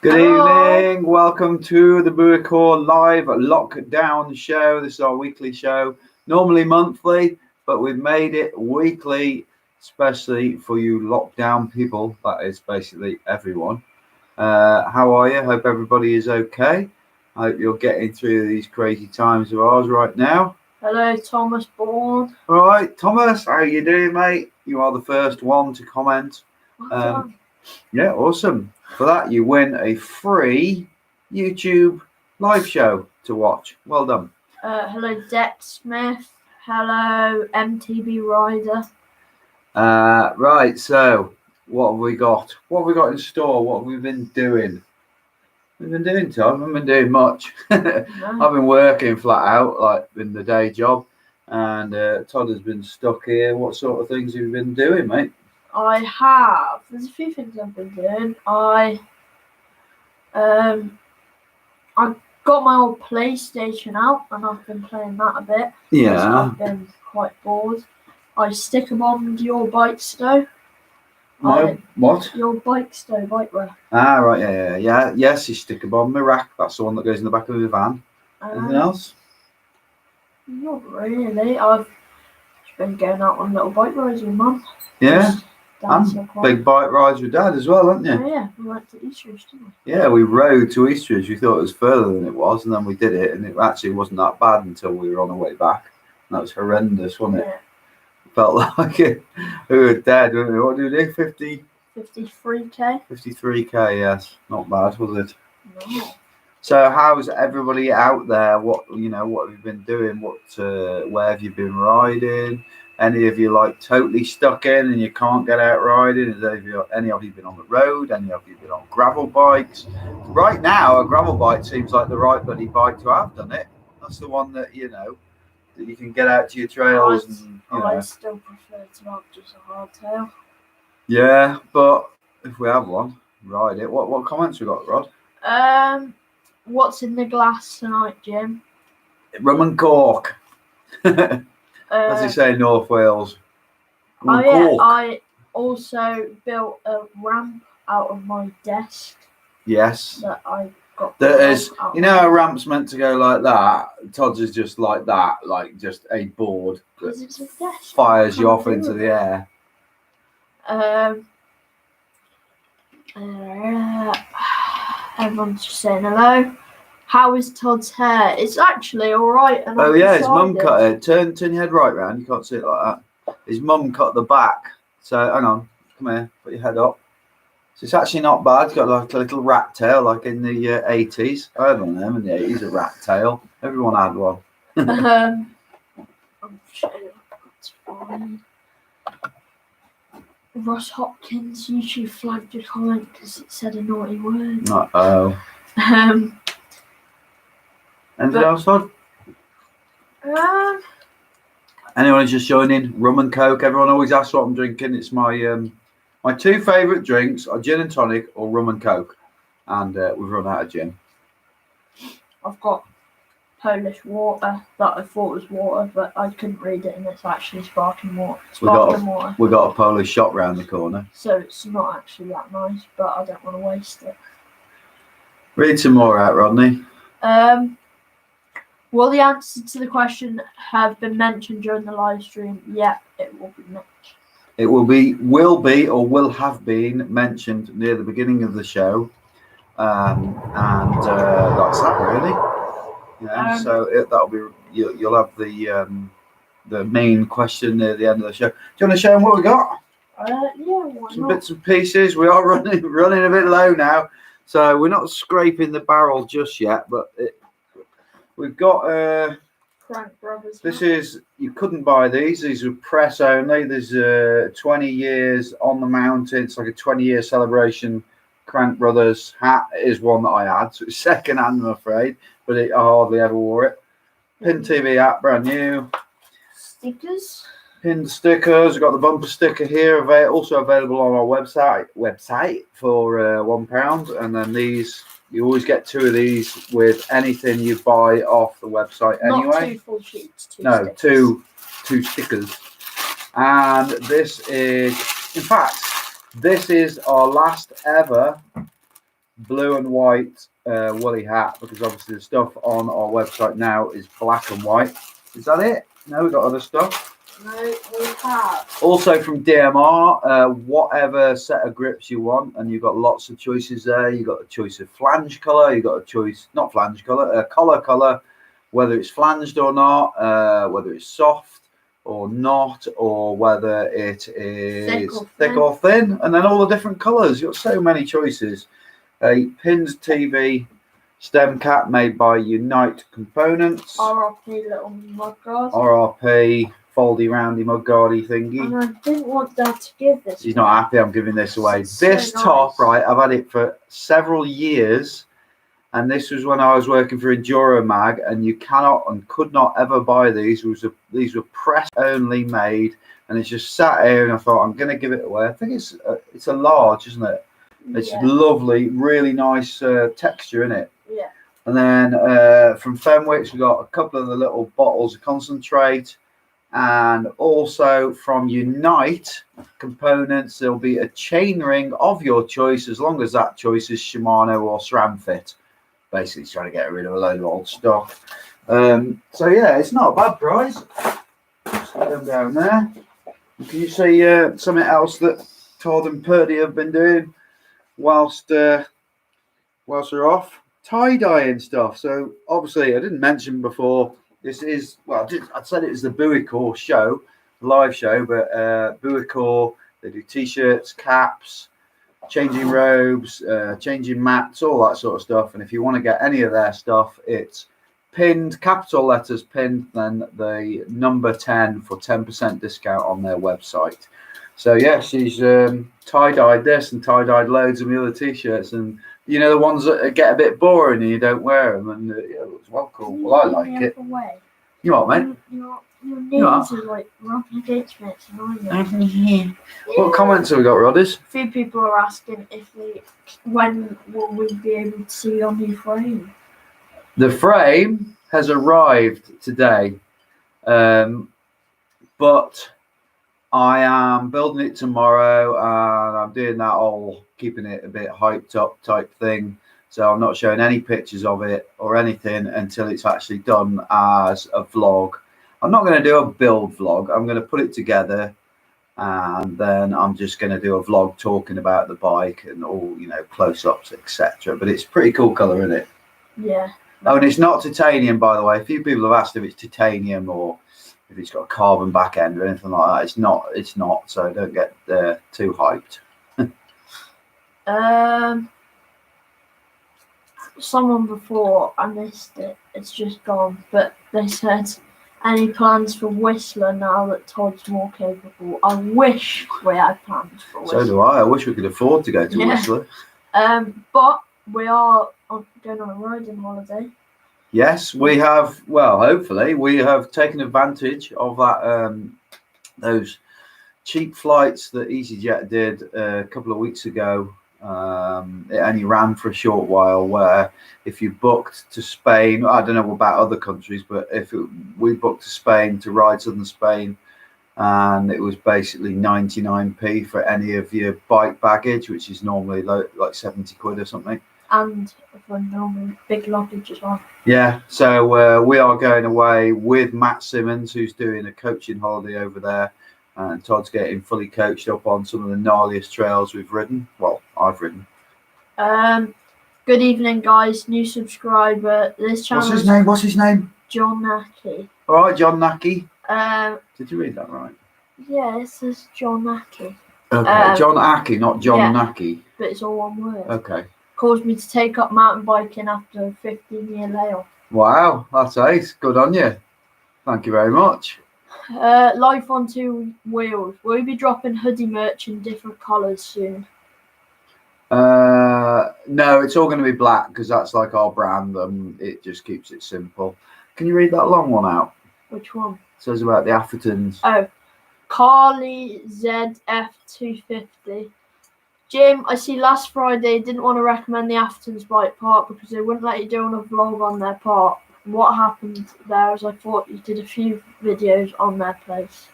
Good Hello. evening. Welcome to the Booicore Live Lock-down Show. This is our weekly show, normally monthly, but we've made it weekly, especially for you lockdown people. That is basically everyone. How are you? Hope everybody is okay. I hope you're getting through these crazy times of ours right now. Hello, Thomas Bourne. All right, Thomas, how you doing, mate? You are the first one to comment. Yeah, awesome. For that, you win a free YouTube live show to watch. Well done. Hello, Deck Smith. Hello, MTB Rider. Right, so what have we got? What have we got in store? What have we been doing? We've been doing, Tom. I haven't been doing much. No. I've been working flat out, like in the day job, and Todd has been stuck here. What sort of things have you been doing, mate? There's a few things I've been doing. I got my old PlayStation out and I've been playing that a bit. Yeah. I've been quite bored. I sticker bombed your bike stow. What? Your bike stow, bike rack. Ah, right, yeah. Yes, you stick a bomb in my rack. That's the one that goes in the back of the van. Anything else? Not really. I've just been going out on little bike rides with Mum. Yeah. And big bike rides with Dad as well, haven't you? Oh, yeah, we went to Eastridge, didn't we? Yeah, we rode to Eastridge. We thought it was further than it was, and then we did it, and it actually wasn't that bad until we were on the way back. And that was horrendous, wasn't it? Yeah. Felt like we were dead, weren't we? What did we do? 53k. 53k, yes. Not bad, was it? No. So how's everybody out there? What have you been doing? Where have you been riding? Any of you like totally stuck in and you can't get out riding? Any of you been on the road? Any of you been on gravel bikes? Right now, a gravel bike seems like the right bloody bike to have, doesn't it? That's the one that that you can get out to your trails. I still prefer to have just a hardtail. Yeah, but if we have one, ride it. What comments we got, Rod? What's in the glass tonight, Jim? Rum and cork. As they say in North Wales. I also built a ramp out of my desk. Yes. That I got. That is, a ramp's meant to go like that. Todd's is just like that, like just a board that it's a desk. Fires you off into the air. Everyone's just saying hello. How is Todd's hair? It's actually all right. And oh yeah, his mum cut it. Turn your head right round. You can't see it like that. His mum cut the back. So hang on, come here. Put your head up. So it's actually not bad. It's got like a little rat tail, like in the 80s. I had one of them in the 80s, a rat tail. Everyone had one. I'm sure that's fine. Ross Hopkins, YouTube flagged your comment because it said a naughty word. Uh-oh. Anything else, Todd? Anyone who's just joining? Rum and Coke. Everyone always asks what I'm drinking. It's my two favourite drinks are gin and tonic or rum and Coke. And we've run out of gin. I've got Polish water that I thought was water, but I couldn't read it, and it's actually sparkling water. We got a Polish shop round the corner. So it's not actually that nice, but I don't want to waste it. Read some more out, Rodney. Will the answer to the question have been mentioned during the live stream? Yeah, it will be mentioned. It will be, or will have been mentioned near the beginning of the show, and that's that really. Yeah. So that'll be you'll have the main question near the end of the show. Do you want to show them what we got? Yeah. Some bits and pieces. We are running a bit low now, so we're not scraping the barrel just yet, but we've got Crank Brothers. This is, you couldn't buy these. These are press only. There's 20 years on the mountain. It's like a 20-year celebration. Crank Brothers hat is one that I had. So it's second hand, I'm afraid, but I hardly ever wore it. Pin TV hat, brand new. Stickers. Pinned stickers. We've got the bumper sticker here, also available on our website for £1. And then these, you always get 2 of these with anything you buy off the website anyway. Not 2 full sheets. Two stickers. And this is, in fact, this is our last ever blue and white woolly hat, because obviously the stuff on our website now is black and white. Is that it? No, we've got other stuff. No, we have. Also from DMR, whatever set of grips you want, and you've got lots of choices there. You've got a choice of flange colour, you've got a choice, not flange colour, collar colour, whether it's flanged or not, whether it's soft or not, or whether it is thick or thin, and then all the different colours. You've got so many choices. A pins TV stem cap made by Unite Components. RRP little mudguard. RRP foldy roundy mudguardy thingy. And I didn't want Dad to give this. He's not happy I'm giving this away. It's This so top, nice. right, I've had it for several years, and this was when I was working for Enduro Mag, and you cannot and could not ever buy these. These were press only made, and it's just sat here, and I thought I'm going to give it away. I think it's a large, isn't it? It's lovely, really nice texture in it. Yeah. And then from Fenwick's, we got a couple of the little bottles of concentrate. And also from Unite Components, there'll be a chain ring of your choice, as long as that choice is Shimano or SRAM fit. Basically trying to get rid of a load of old stuff. So yeah, it's not a bad price. Stick them down there. Can you see something else that Todd and Purdy have been doing whilst we're off? Tie-dyeing stuff. So obviously I didn't mention before, this is, well, I said it was the Booicore show, live show, but Booicore, they do t-shirts, caps, changing robes, changing mats, all that sort of stuff. And if you want to get any of their stuff, it's pinned, capital letters pinned, then the number 10 for 10% discount on their website. So yeah, she's tie-dyed this and tie-dyed loads of the other t-shirts, and you know, the ones that get a bit boring and you don't wear them, and yeah, it looks well cool. Well, I like it. You what, mate? Your knees are like rubbing against me. It's annoying. What comments have we got, Rodders? A few people are asking when will we be able to see your new frame? The frame has arrived today, but I am building it tomorrow, and I'm doing that whole keeping it a bit hyped up type thing. So I'm not showing any pictures of it or anything until it's actually done as a vlog. I'm not going to do a build vlog. I'm going to put it together, and then I'm just going to do a vlog talking about the bike and all, you know, close-ups, etc. But it's pretty cool colour, isn't it? Yeah. Oh, and it's not titanium, by the way. A few people have asked if it's titanium or if it's got a carbon back end or anything like that. It's not. So don't get too hyped. Someone before, I missed it. It's just gone. But they said, any plans for Whistler now that Todd's more capable? I wish we had plans for Whistler. So do I. I wish we could afford to go to Whistler. But we are going on a riding holiday. Yes, we have. Well, hopefully, we have taken advantage of that. Those cheap flights that EasyJet did a couple of weeks ago. It only ran for a short while, where if you booked to Spain, I don't know about other countries, but we booked to Spain to ride southern Spain, and it was basically 99p for any of your bike baggage, which is normally like 70 quid or something. And for normal big luggage as well. Yeah, so we are going away with Matt Simmons, who's doing a coaching holiday over there. And Todd's getting fully coached up on some of the gnarliest trails we've ridden. Well, I've ridden. Good evening, guys. New subscriber. This channel. What's his name? John Nacky. All right, John Nacky. Did you read that right? Yeah, it says John Nacky. Okay, John Aki, not John Nacky. But it's all one word. Okay. Caused me to take up mountain biking after a 15-year layoff. Wow, that's ace. Good on you. Thank you very much. Life on two wheels. Will you be dropping hoodie merch in different colours soon? No, it's all going to be black because that's like our brand, and it just keeps it simple. Can you read that long one out? Which one? It says about the Athertons. Oh, Carly ZF250. Jim, I see last Friday didn't want to recommend the Athertons bike park because they wouldn't let you do a vlog on their park. What happened there is I thought you did a few videos on their place.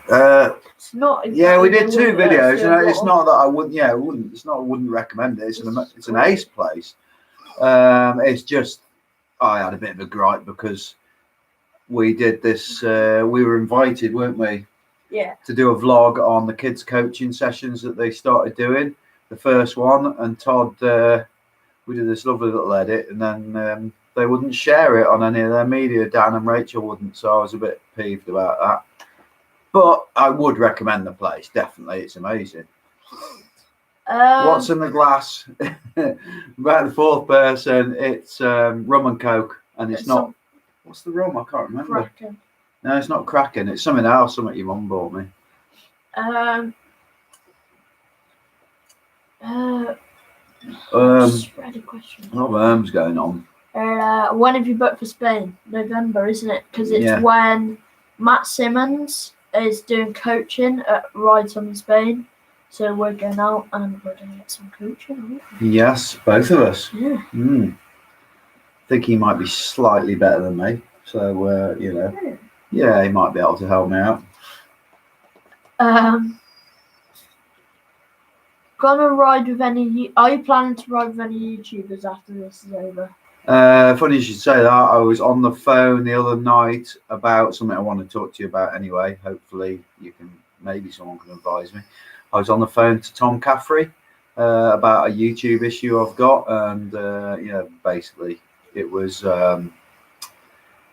It's not. Yeah, we did exactly 2 videos, and it's what- not that I wouldn't. Yeah, it's not. I wouldn't recommend it. It's an ace place. It's just I had a bit of a gripe because we did this. We were invited, weren't we? Yeah. To do a vlog on the kids' coaching sessions that they started doing. The first one, and Todd. We did this lovely little edit, and then they wouldn't share it on any of their media. Dan and Rachel wouldn't, so I was a bit peeved about that. But I would recommend the place, definitely. It's amazing. What's in the glass? About the 4th person, it's rum and coke, and it's not. What's the rum? I can't remember. Kraken. No, it's not Kraken. It's something else. Something your mum bought me. Spread question. A lot of going on. When have you booked for Spain? November, isn't it? Because it's when Matt Simmons is doing coaching at Rides on Spain. So we're going out and we're going to get some coaching. Yes, both of us. Yeah. I think he might be slightly better than me. So, yeah, he might be able to help me out. Gonna ride with any? Are you planning to ride with any YouTubers after this is over? Funny you should say that. I was on the phone the other night about something I want to talk to you about anyway. Hopefully maybe someone can advise me. I was on the phone to Tom Caffrey about a YouTube issue I've got, and basically it was a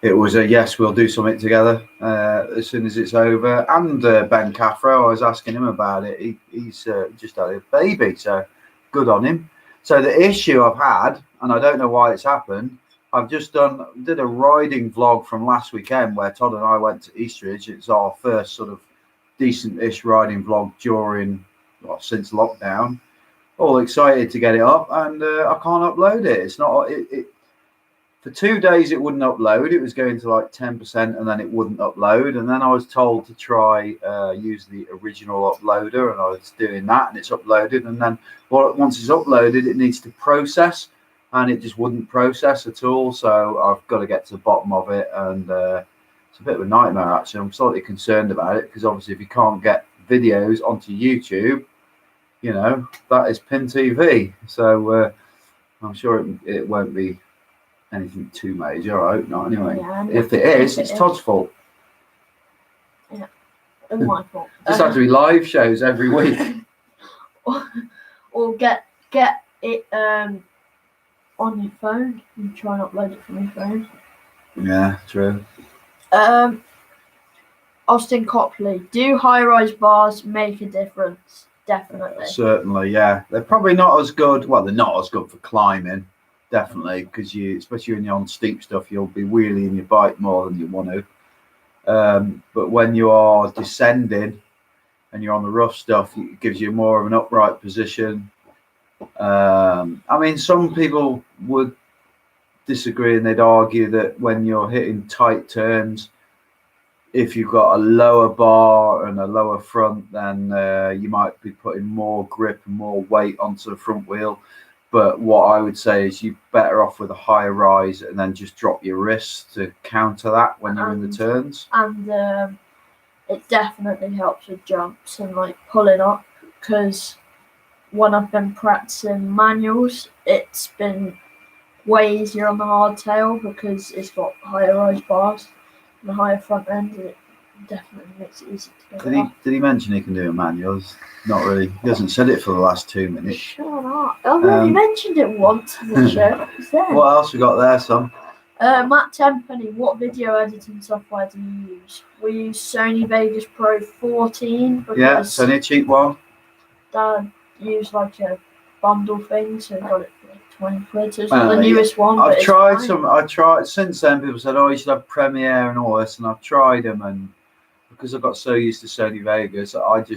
yes, we'll do something together as soon as it's over. And Ben Caffrey, I was asking him about it. He's just had a baby, so good on him. So the issue I've had, and I don't know why it's happened, I've just did a riding vlog from last weekend where Todd and I went to Eastridge. It's our first sort of decent-ish riding vlog since lockdown. All excited to get it up, and I can't upload it. It's not for 2 days it wouldn't upload. It was going to like 10%, and then it wouldn't upload. And then I was told to try use the original uploader, and I was doing that, and it's uploaded. And then once it's uploaded, it needs to process, and it just wouldn't process at all. So I've got to get to the bottom of it, and it's a bit of a nightmare actually. I'm slightly concerned about it because obviously if you can't get videos onto YouTube, that is pin TV. So I'm sure it won't be anything too major. I hope not anyway. Yeah, if it is, it's Todd's fault. Yeah, it's my fault. Just have to be live shows every week. or get it on your phone and try and upload it from your phone. Yeah, true. Austin Copley, do high-rise bars make a difference? Definitely. Certainly, yeah. They're probably not as good. Well, they're not as good for climbing. Definitely, because especially when you're on steep stuff, you'll be wheeling your bike more than you want to. But when you are descending and you're on the rough stuff, it gives you more of an upright position. I mean, some people would disagree, and they'd argue that when you're hitting tight turns, if you've got a lower bar and a lower front, then you might be putting more grip and more weight onto the front wheel. But what I would say is you're better off with a higher rise and then just drop your wrists to counter that when you're in the turns. And it definitely helps with jumps and like pulling up, because when I've been practicing manuals, it's been way easier on the hardtail because it's got higher rise bars and a higher front end, and it definitely makes it easy to get off. Did he mention he can do a manual? Not really. He hasn't said it for the last 2 minutes. Shut up. I've already mentioned it once in the show. What else we got there, son? Matt Tempany, what video editing software do you use? We use Sony Vegas Pro 14 because it's only a cheap one. Dad used like a bundle thing, so I got it for like 20 quid. So it's not the newest one. I've tried some. Since then, people said, "Oh, you should have Premiere and all this," and I've tried them, and because I got so used to Sony Vegas, I've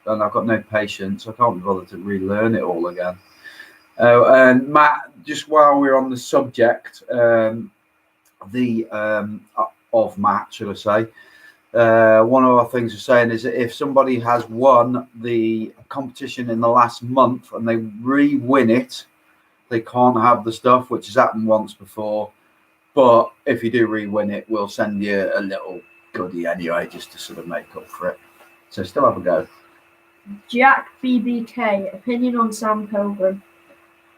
got no patience. I can't be bothered to relearn it all again. And Matt, just while we're on the subject, of Matt, should I say? One of our things we're saying is that if somebody has won the competition in the last month and they re-win it, they can't have the stuff, which has happened once before. But if you do re-win it, we'll send you a little goodie anyway, just to sort of make up for it. So still have a go. Jack BBK, opinion on Sam Pilgrim.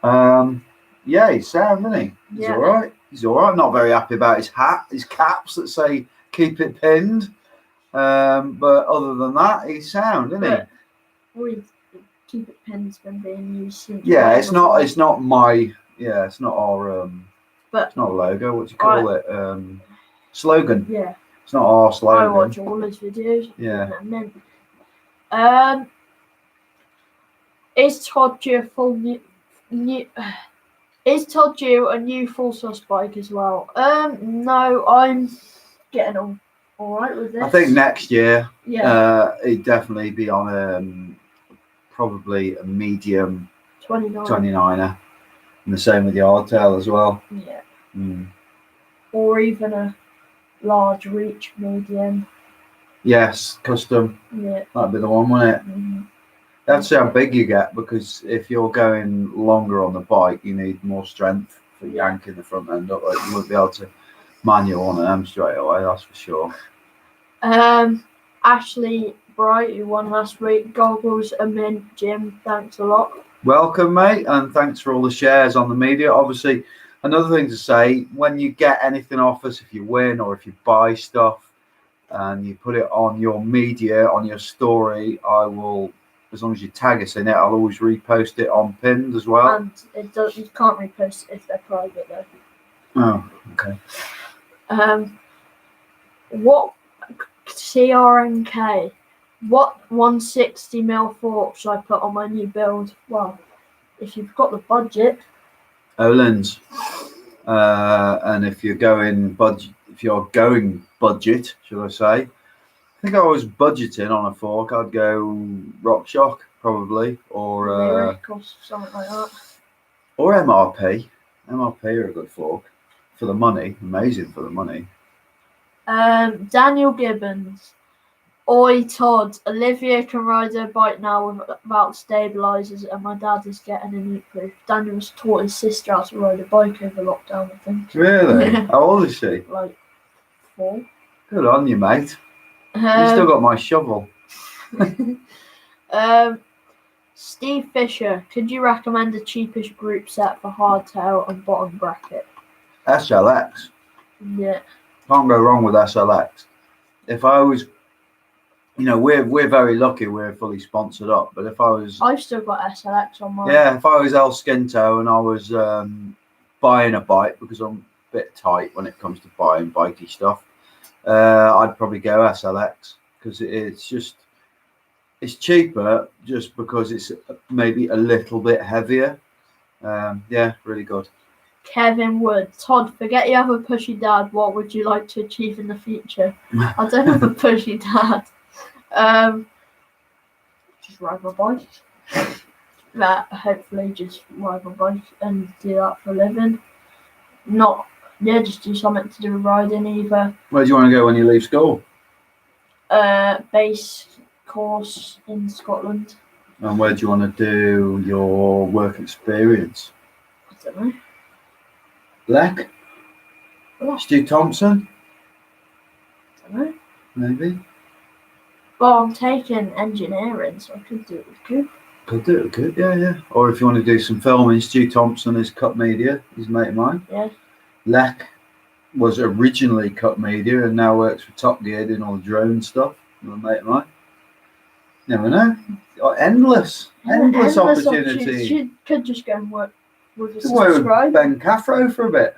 Yeah, he's sound, isn't he? He's Yeah. all right. He's all right. Not very happy about his caps that say "keep it pinned." But other than that, he's sound, isn't he? We keep it pinn's been being used since. Yeah, it's not. It's not my. Yeah, it's not our. But it's not a logo. What do you call it? Slogan. Yeah. It's not our slogan. I watch all his videos. Yeah. Is Todd due a full new? Is Todd due a new full sus bike as well? No, I'm getting on all right with this. I think next year, yeah, he'd definitely be on probably a medium 29er, and the same with the hardtail as well. Yeah. Mm. Or even a large reach medium. Yes, custom. Yeah. That'd be the one, wouldn't it? Mm-hmm. That's how big you get, because if you're going longer on the bike, you need more strength for yanking the front end up. Like you wouldn't be able to manual on them straight away, that's for sure. Ashley Bright, who won last week, goggles are mint. Jim, thanks a lot. Welcome, mate, and thanks for all the shares on the media. Obviously, another thing to say, when you get anything off us, if you win or if you buy stuff and you put it on your media, on your story, I will, as long as you tag us in it, I'll always repost it on pinned as well. And you can't repost it if they're private though. Oh, okay. What CRNK? What 160mm fork should I put on my new build? Well, if you've got the budget. Olin's. And if you're going budget, should I say? I think I was budgeting on a fork. I'd go RockShox probably, or something like that, or MRP. MRP are a good fork for the money. Amazing for the money. Daniel Gibbons. Oi Todd, Olivia can ride her bike now without stabilisers, and my dad is getting a neat proof. Daniel's taught his sister how to ride a bike over lockdown, I think. Really? How old is she? Like 4. Good on you, mate. You still got my shovel. Steve Fisher, could you recommend a cheapish group set for hardtail and bottom bracket? SLX. Yeah. Can't go wrong with SLX. If I was, we're very lucky. We're fully sponsored up. But if I was, I've still got SLX on mine. Yeah, if I was El Skinto and I was buying a bike, because I'm a bit tight when it comes to buying bikey stuff, I'd probably go SLX, because it's cheaper just because it's maybe a little bit heavier. Yeah, really good. Kevin Wood, Todd, forget you have a pushy dad. What would you like to achieve in the future? I don't have a pushy dad. Just ride my bike. Hopefully just ride my bike and do that for a living. Just do something to do with riding either. Where do you want to go when you leave school? Base course in Scotland. And where do you want to do your work experience? I don't know. Leck? Stu Thompson? I don't know. Maybe. Well, I'm taking engineering, so I could do it with Coop. Could do it with Coop, yeah. Or if you want to do some filming, Stu Thompson is Cut Media. He's a mate of mine. Yeah. Leck was originally Cut Media and now works for Top Gear doing all the drone stuff. He's a mate of mine. Never know. Endless opportunity. You could just go and work with a Work with subscriber. Ben Caffro for a bit.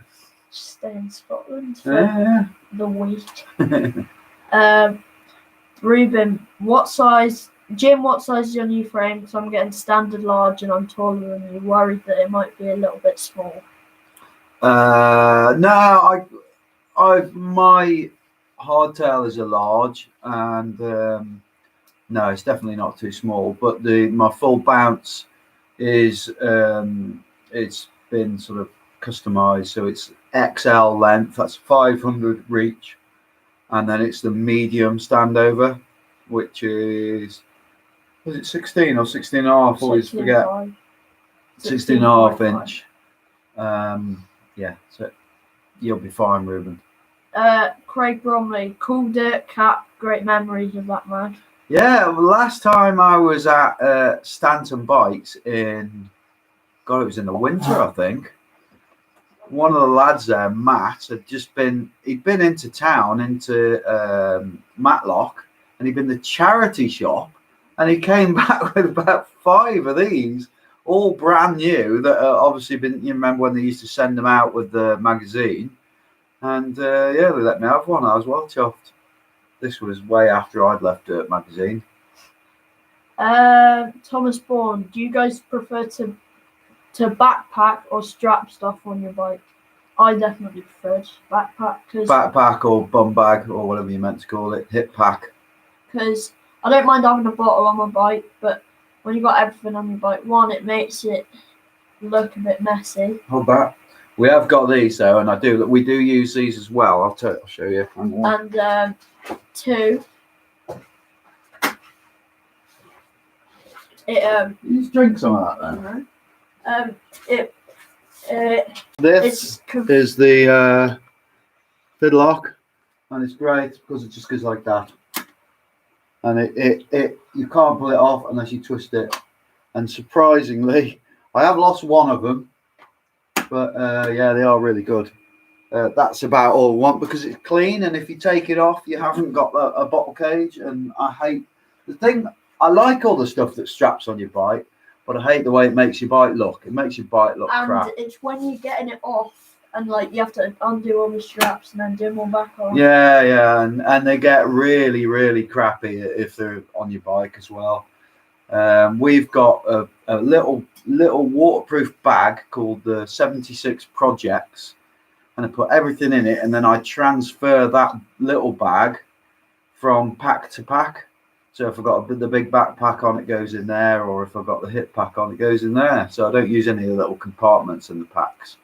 Stay in Scotland for the week. Ruben, what size is your new frame? Because I'm getting standard large and I'm taller than you. Worried that it might be a little bit small. No, my hardtail is a large, and no, it's definitely not too small. But my full bounce is it's been sort of customized, so it's XL length. That's 500 reach, and then it's the medium standover, which is it 16 or 16 and a half? Always forget. 16 and a half inch. Yeah, so you'll be fine, Ruben. Craig Bromley, cool dirt cap, great memories of that man. Yeah, well, last time I was at Stanton Bikes in, God, it was in the winter, I think. One of the lads there, Matt, he'd been into town, into Matlock, and he'd been to the charity shop, and he came back with about 5 of these, all brand new, that obviously been, you remember when they used to send them out with the magazine, and yeah, they let me have one. I was well chuffed. This was way after I'd left Dirt Magazine. Thomas Bourne, do you guys prefer to backpack or strap stuff on your bike? I definitely prefer backpack Backpack or bum bag or whatever you meant to call it, hip pack. Because I don't mind having a bottle on my bike, but when you've got everything on your bike, one, it makes it look a bit messy. Hold that. We have got these though, and we do use these as well. I'll show you. And 2, you just drink some of that then. This is the fid lock, and it's great because it just goes like that, and it you can't pull it off unless you twist it. And surprisingly, I have lost one of them, but yeah, they are really good. That's about all I want because it's clean, and if you take it off, you haven't got a bottle cage. And I hate the thing. I like all the stuff that straps on your bike, but I hate the way it makes your bike look. It makes your bike look crap. And it's when you're getting it off, and like you have to undo all the straps and then do them all back on. Yeah, and they get really, really crappy if they're on your bike as well. We've got a little waterproof bag called the 76 Projects, and I put everything in it, and then I transfer that little bag from pack to pack. So if I've got the big backpack on, it goes in there, or if I've got the hip pack on, it goes in there. So I don't use any of the little compartments in the packs.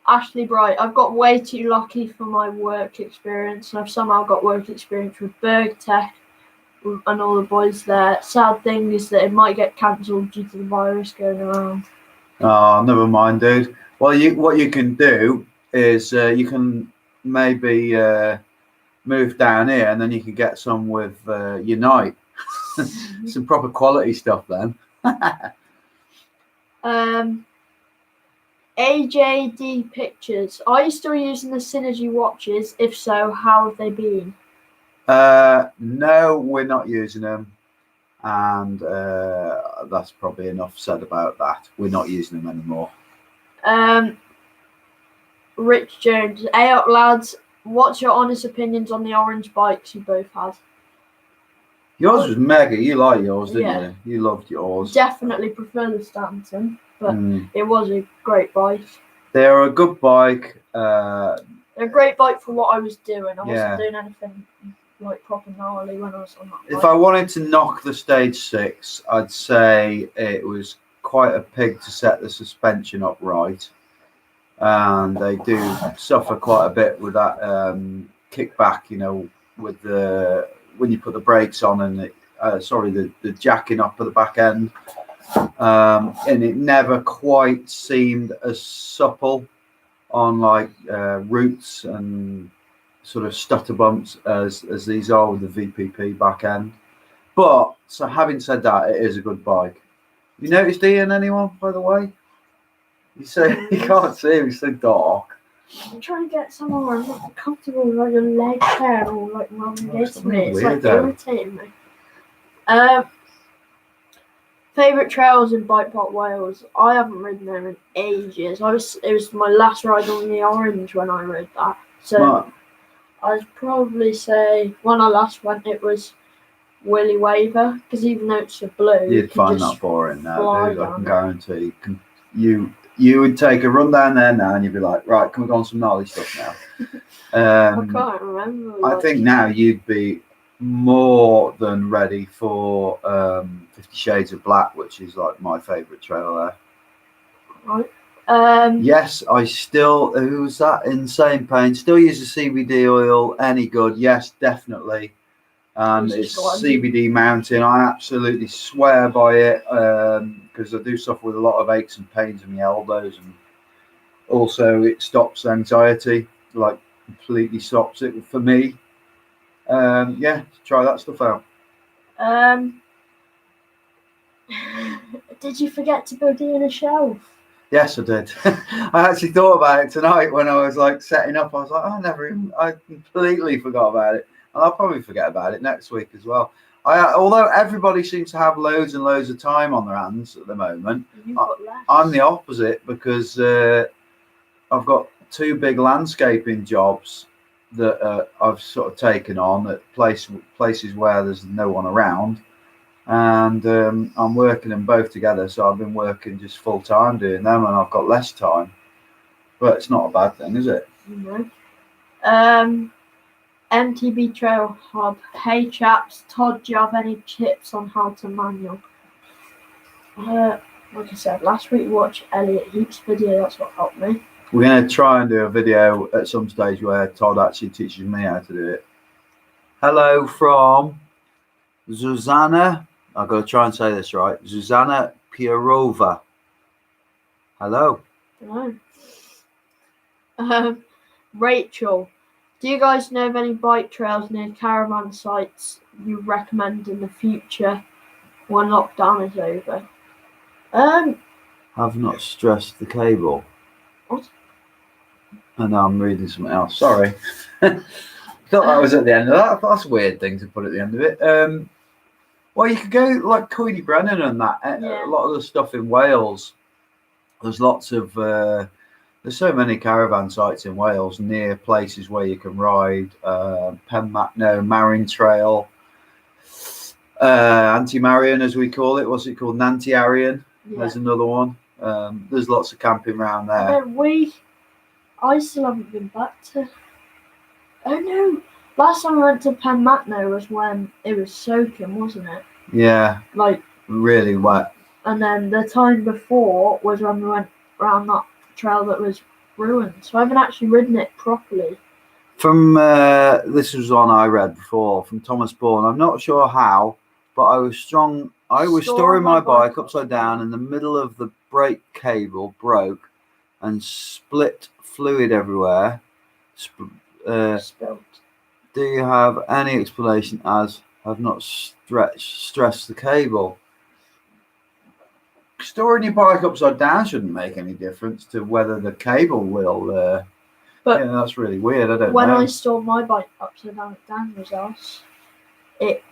Ashley Bright, I've got way too lucky for my work experience, and I've somehow got work experience with Berg Tech and all the boys there. Sad thing is that it might get cancelled due to the virus going around. Oh, never mind, dude. Well, what you can do is you can maybe move down here, and then you can get some with Unite. Some proper quality stuff then. AJD Pictures, are you still using the Synergy watches? If so, how have they been? No, we're not using them, and that's probably enough said about that. We're not using them anymore. Rich Jones, hey up lads, what's your honest opinions on the orange bikes you both had? Yours was mega. You like yours, didn't you? You loved yours. Definitely prefer the Stanton, but it was a great bike. They're a good bike. They're a great bike for what I was doing. I wasn't doing anything like proper gnarly when I was on that bike. If I wanted to knock the Stage 6, I'd say it was quite a pig to set the suspension up right. And they do suffer quite a bit with that kickback, with when you put the brakes on and the jacking up at the back end. And it never quite seemed as supple on like roots and sort of stutter bumps as these are with the VPP back end. But so having said that, it is a good bike. You noticed Ian, anyone, by the way? You can't see him, he's so dark. I'm trying to get somewhere where I'm not comfortable with like your leg hair or like rubbing against me. It's like irritating me. Favourite trails in Bike Park Wales? I haven't ridden them in ages. It was my last ride on the Orange when I rode that. So I'd probably say when I last went it was Willy Waver, because even though it's a blue, you'd find that boring now, dude. I can guarantee you would take a run down there now and you'd be like, right, can we go on some gnarly stuff now? I can't remember. I think now you'd be more than ready for 50 Shades of Black, which is like my favourite trail there. Right. Yes, I still, who's that? Insane Pain. Still use the CBD oil. Any good? Yes, definitely. And it's CBD Mountain. I absolutely swear by it because I do suffer with a lot of aches and pains in my elbows, and also it stops anxiety, like completely stops it for me. Yeah, try that stuff out. Did you forget to build Ian a shelf? Yes, I did. I actually thought about it tonight when I was like setting up. I was like, I completely forgot about it, and I'll probably forget about it next week as well. Although everybody seems to have loads and loads of time on their hands at the moment, I'm the opposite because I've got 2 big landscaping jobs that I've sort of taken on at places where there's no one around. And I'm working them both together, so I've been working just full time doing them, and I've got less time. But it's not a bad thing, is it? No. MTB Trail Hub. Hey chaps, Todd, do you have any tips on how to manual? Like I said, last week we watched Elliot Heap's video. That's what helped me. We're going to try and do a video at some stage where Todd actually teaches me how to do it. Hello from Zuzana. I've got to try and say this right. Zuzana Pierova. Hello. Hello. Rachel, do you guys know of any bike trails near caravan sites you recommend in the future when lockdown is over? Have not stressed the cable. What? And now I'm reading something else. Sorry. Thought that was at the end of that. That's a weird thing to put at the end of it. Well, you could go like Coedy Brennan and that. Yeah. A lot of the stuff in Wales. There's lots of. There's so many caravan sites in Wales near places where you can ride. Marin Trail. Anti-Marion, as we call it. What's it called? Nanty-Arion. Yeah. There's another one. There's lots of camping around there. I still haven't been back to. Oh no! Last time I went to Penmatno was when it was soaking, wasn't it? Yeah. Like really wet. And then the time before was when we went around that trail that was ruined. So I haven't actually ridden it properly. From this was one I read before from Thomas Bourne. I'm not sure how, but I was storing my bike upside down, and the middle of the brake cable broke and split fluid everywhere. Spilled. Do you have any explanation as have not stressed the cable? Storing your bike upside down shouldn't make any difference to whether the cable will. But yeah, that's really weird. I don't know. When I stored my bike upside down at Daniel's house, it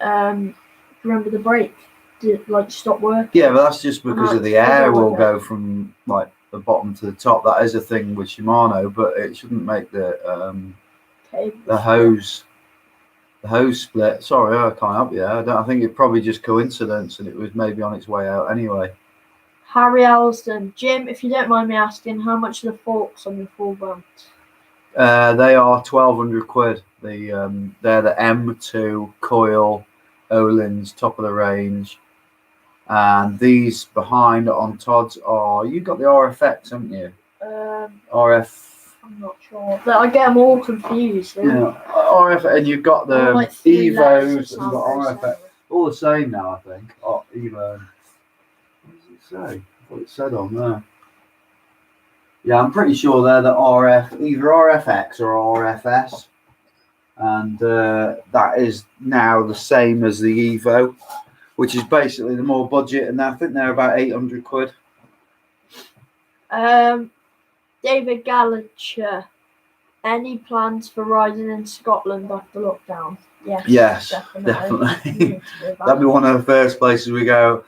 remember the brake did stop working. Yeah, but that's just because of the air will go from like the bottom to the top. That is a thing with Shimano, but it shouldn't make the hose split. Sorry, I can't help you there. I think it's probably just coincidence, and it was maybe on its way out anyway. Harry Alston, Jim, if you don't mind me asking, how much are the forks on your full mount? They are £1,200. They're the M2 coil Olin's top of the range, and these behind on Todd's are. You got the RFX, haven't you? RF. I'm not sure. I get them all confused. Yeah, RF, and you've got the Evos and the RFX. All the same now, I think. Oh, Evo. What does it say? What it said on there. Yeah, I'm pretty sure they're the RF, either RFX or RFS. And that is now the same as the Evo, which is basically the more budget, and I think they're about £800. David Gallagher, any plans for riding in Scotland after lockdown? Yes, definitely. That'd be one of the first places we go.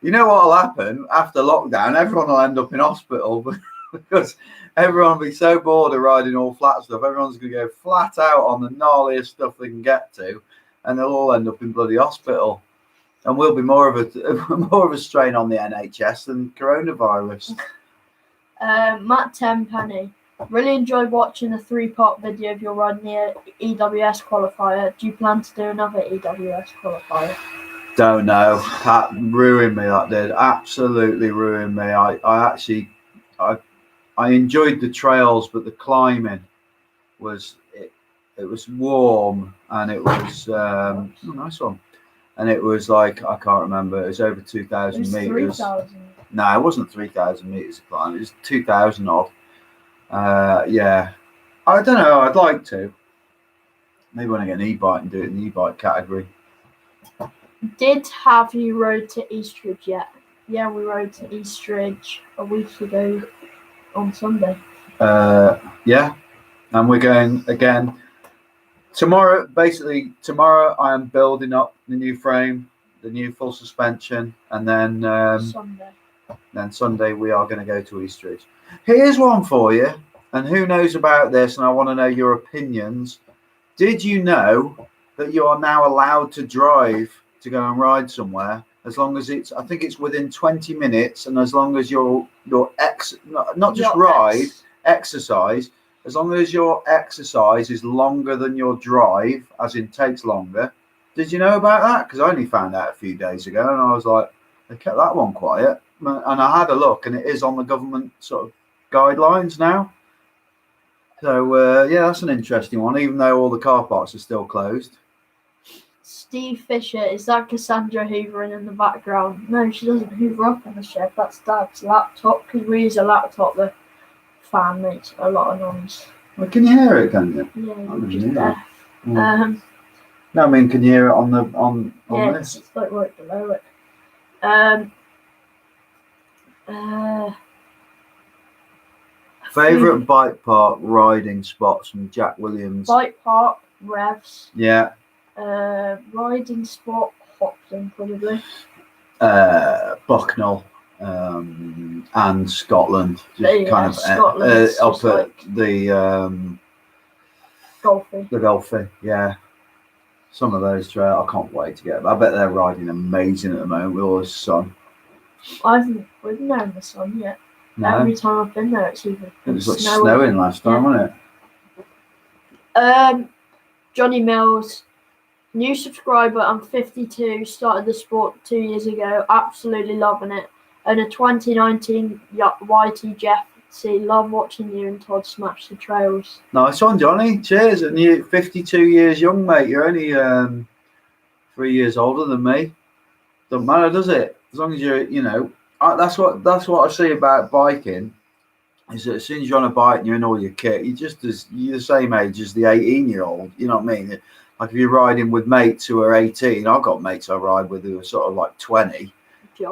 You know what will happen after lockdown? Everyone will end up in hospital because everyone will be so bored of riding all flat stuff. Everyone's going to go flat out on the gnarliest stuff they can get to, and they'll all end up in bloody hospital. And we'll be more of a strain on the NHS than coronavirus. Matt Tenpenny, really enjoyed watching the 3-part video of your run near EWS qualifier. Do you plan to do another EWS qualifier? Don't know. That ruined me. That did absolutely ruin me. I enjoyed the trails, but the climbing was it was warm, and it was nice one. And it was like, I can't remember, it was over 2,000 meters. 3,000. No, it wasn't 3,000 meters of climb. It was 2,000 odd. Yeah, I don't know. I'd like to, Maybe when I get an e-bike and do it in the e-bike category. Have you rode to Eastridge yet? Yeah, we rode to Eastridge a week ago on Sunday. Yeah, and we're going again tomorrow. Basically, tomorrow I am building up the new frame, the new full suspension, and then Sunday we are going to go to Eastridge. Here's one for you, and who knows about this, and I want to know your opinions. Did you know that you are now allowed to drive to go and ride somewhere as long as I think it's within 20 minutes, and as long as exercise, as long as your exercise is longer than your drive, as in takes longer. Did you know about that? Because I only found out a few days ago, and I was like, they kept that one quiet. And I had a look, and it is on the government sort of guidelines now. So, yeah, that's an interesting one, even though all the car parks are still closed. Steve Fisher, is that Cassandra hoovering in the background? No, she doesn't hoover up in the shed. That's Dad's laptop, because we use a laptop. The fan makes a lot of noise. Well, can you hear it, can you? Yeah, you're just deaf. No, I mean, can you hear it on this? It's like right below it. Favourite bike park riding spots from Jack Williams? Bike park, Revs. Yeah. Riding spot, Hopton, probably. Bucknell and Scotland. Just kind of Scotland, up at the Golfy. The Golfy, yeah. Some of those trails, I can't wait to get them. I bet they're riding amazing at the moment with all the sun. I haven't been there in the sun yet. No. Every time I've been there, it's either it was like snowing last time, wasn't it? Johnny Mills, new subscriber. I'm 52. Started the sport 2 years ago. Absolutely loving it. And a 2019 YT Jeff. Love watching you and Todd smash the trails. Nice one, Johnny. Cheers. And you're 52 years young, mate. You're only 3 years older than me. Doesn't matter, does it? As long as you're, that's what I see about biking. Is that as soon as you're on a bike and you're in all your kit, you're the same age as the 18-year-old. You know what I mean? Like if you're riding with mates who are 18, I've got mates I ride with who are sort of like 20.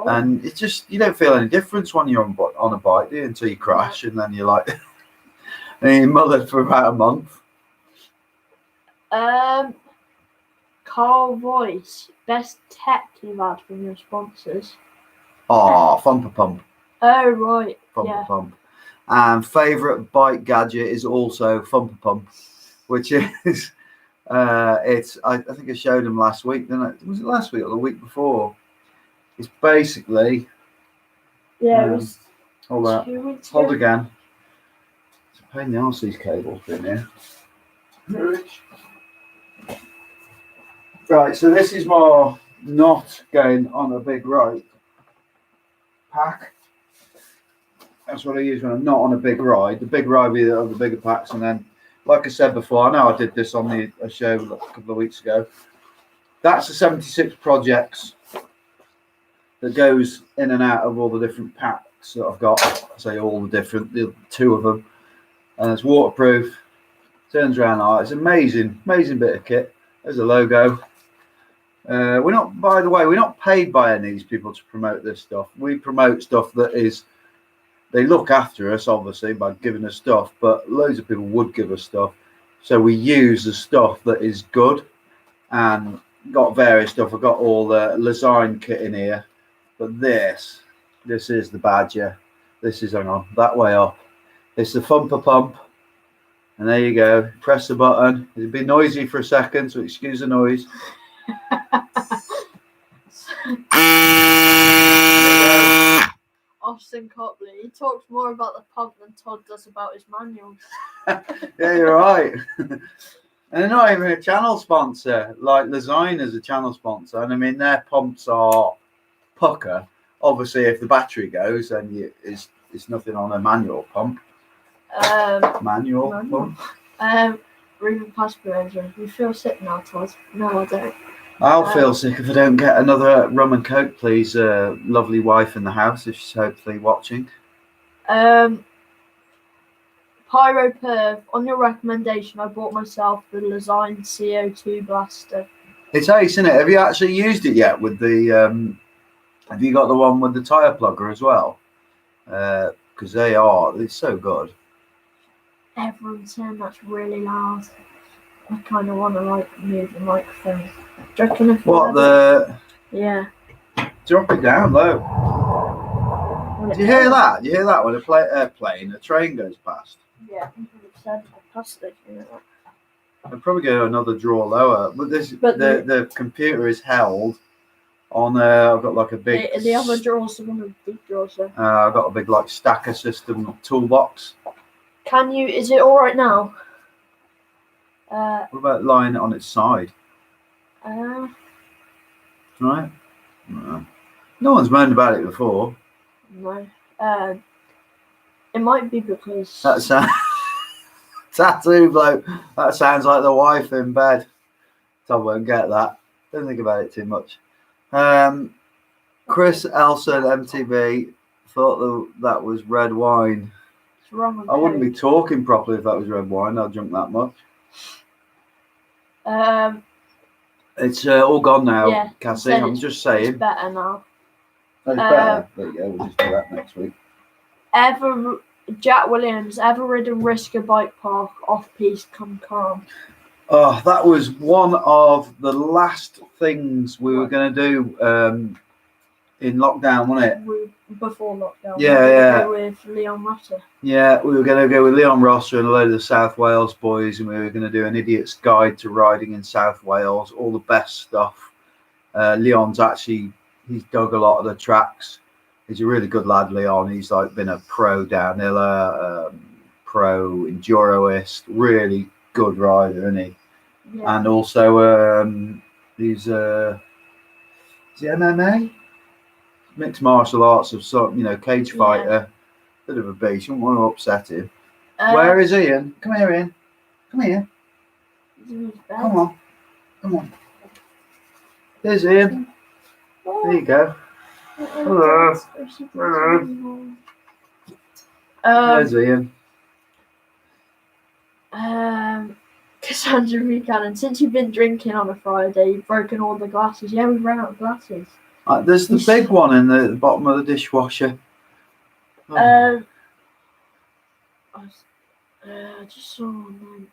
And it's just, you don't feel any difference when you're on a bike, do you, until you crash, and then you're like, and you're mothered for about a month. Carl Voice, best tech you've had from your sponsors? Oh, Thumper Pump. Oh, right. Thumper Pump. And favourite bike gadget is also Thumper Pump, which is, I think I showed him last week, didn't I? Was it last week or the week before? It's basically. Yeah, it was. Hold that. Hold again. It's a pain in the arse, these cables in here. Right, so this is more not going on a big ride pack. That's what I use when I'm not on a big ride. The big ride with the bigger packs, and then, like I said before, I know I did this on a show a couple of weeks ago. That's the 76 projects that goes in and out of all the different packs that I've got. Say all the two of them, and it's waterproof. Turns around like it's amazing bit of kit. There's a logo. We're not paid by any of these people to promote this stuff. We promote stuff that is. They look after us, obviously, by giving us stuff, but loads of people would give us stuff. So we use the stuff that is good, and got various stuff. I've got all the Lazine kit in here. But this is the Badger. This is, hang on, that way up. It's the Thumper Pump. And there you go. Press the button. It'll be noisy for a second, so excuse the noise. Austin Copley. He talks more about the pump than Todd does about his manuals. Yeah, you're right. And they're not even a channel sponsor. Like Lazine is a channel sponsor. And I mean, their pumps are pucker. Obviously, if the battery goes, then it's nothing on a manual pump. Manual pump. Breathing perspiration. You feel sick now, Todd? No, I don't. I'll feel sick if I don't get another rum and coke, please. Lovely wife in the house, if she's hopefully watching. Pyro Perv, on your recommendation, I bought myself the Lesign CO2 blaster. It's ace, isn't it? Have you actually used it yet with the? Have you got the one with the tire plugger as well? Because it's so good. Everyone's saying that's really loud. I kind of want to like move the microphone. Do you reckon if What the? Yeah. Drop it down low. Do you hear that? Do you hear that when a train goes past? Yeah, 100%. Fantastic. I'll probably go another drawer lower, but the computer is held on. I've got like a big. The other drawers are one of the big drawers. I've got a big like stacker system toolbox. Is it all right now? What about lying it on its side? Right. No one's moaned about it before. No. It might be because That's tattoo bloke. That sounds like the wife in bed. Tom won't get that. Don't think about it too much. Chris Elson MTV thought that was red wine. it's wrong. I wouldn't be talking properly if that was red wine. I'd drunk that much. It's all gone now, yeah, Cassie. I'm just saying. It's better now. It's better. There you go. We'll just do that next week. Jack Williams, ever ridden Risker Bike Park off-piste come calm? Oh, that was one of the last things we were going to do in lockdown, wasn't it? Before lockdown. Yeah. With Leon Rutter. Yeah, we were going to go with Leon Rosser and a load of the South Wales boys, and we were going to do an idiot's guide to riding in South Wales, all the best stuff. Leon's he's dug a lot of the tracks. He's a really good lad, Leon. He's like been a pro downhiller, pro enduroist, really good rider, isn't he? Yeah. And also he's is he MMA? Mixed martial arts of some, cage fighter. Bit of a beast. You don't want to upset him. Where is Ian? Come here, Ian. Come here. Come on. There's Ian. There you go. Hello. There's Ian. Cassandra Buchanan, since you've been drinking on a Friday, you've broken all the glasses. Yeah, we ran out of glasses. There's the big one in the bottom of the dishwasher. I just saw one.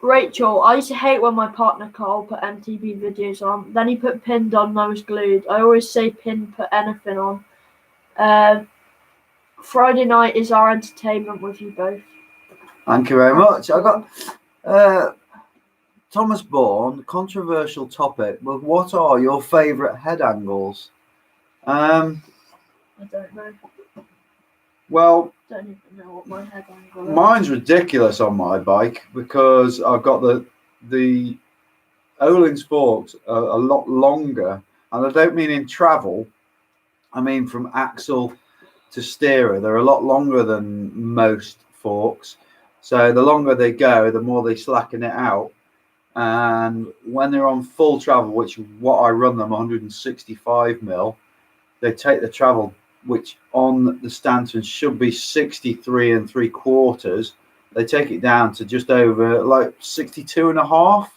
Rachel, I used to hate when my partner Carl put MTV videos on. Then he put pinned on, I was glued. I always say pin, put anything on. Friday night is our entertainment with you both. Thank you very much. I got Thomas Bourne, controversial topic. Well, what are your favourite head angles? I don't know. Well, I don't even know what my head angle is. Mine's ridiculous on my bike because I've got the Öhlins forks are a lot longer, and I don't mean in travel. I mean from axle to steerer. They're a lot longer than most forks. So the longer they go, the more they slacken it out. And when they're on full travel, which is what I run them, 165mm, they take the travel, which on the Stanton should be 63 3/4. They take it down to just over like 62.5.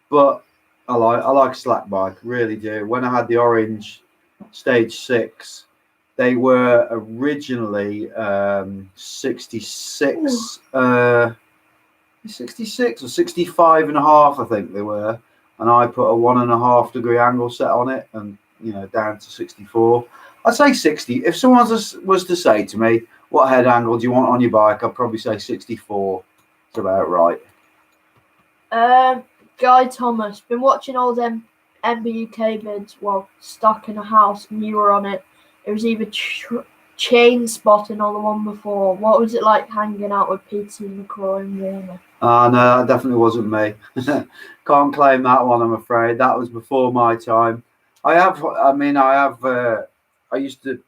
But I like slack bike, really do. When I had the orange stage 6, they were originally 66 or 65.5, I think they were, and I put a 1.5 degree angle set on it, and down to 64. I'd say 60. If someone was to say to me, "What head angle do you want on your bike?" I'd probably say 64. It's about right. Guy Thomas, been watching all them MBUK vids while stuck in a house, and you were on it. It was either chain spotting or the one before. What was it like hanging out with Peter McCroy and Warner? No, that definitely wasn't me. Can't claim that one, I'm afraid. That was before my time. I used to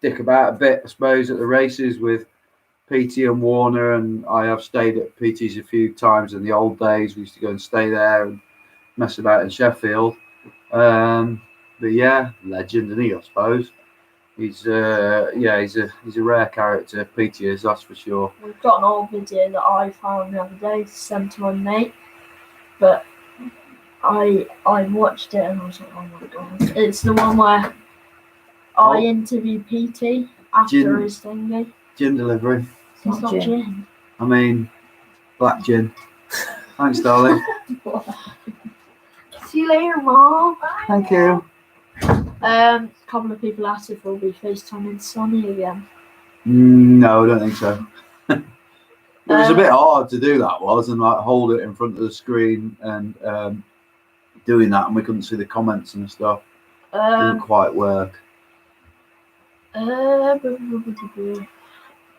dick about a bit, I suppose, at the races with PT and Warner, and I have stayed at PT's a few times in the old days. We used to go and stay there and mess about in Sheffield. But yeah, legend, isn't he, I suppose. He's he's a rare character. Peter is, that's for sure. We've got an old video that I found the other day, sent to my mate, but I watched it and I was like, oh my god! It's the one where I interview PT after his thingy. Gin delivery. It's not gin. I mean, black gin. Thanks, darling. See you later, Mom. Thank you. A couple of people asked if we'll be FaceTiming Sonny again. No, I don't think so. It was a bit hard to do that, and like hold it in front of the screen and doing that, and we couldn't see the comments and stuff. Didn't quite work.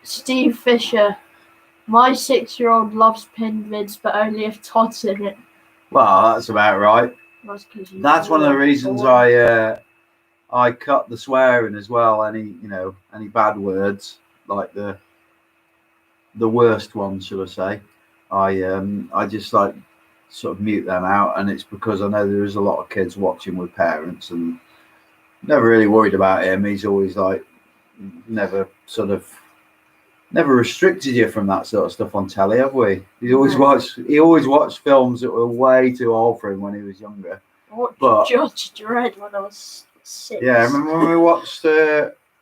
Steve Fisher. My 6-year-old loves pinned vids, but only if Todd's in it. Well, that's about right. That's one of the reasons I cut the swearing as well. Any bad words, like the worst ones, should I say? I just like sort of mute them out, and it's because I know there is a lot of kids watching with parents, and never really worried about him. He's always like never restricted you from that sort of stuff on telly, have we? He always watched films that were way too old for him when he was younger. I watched Judge Dredd when I was 6. Yeah, I remember when we watched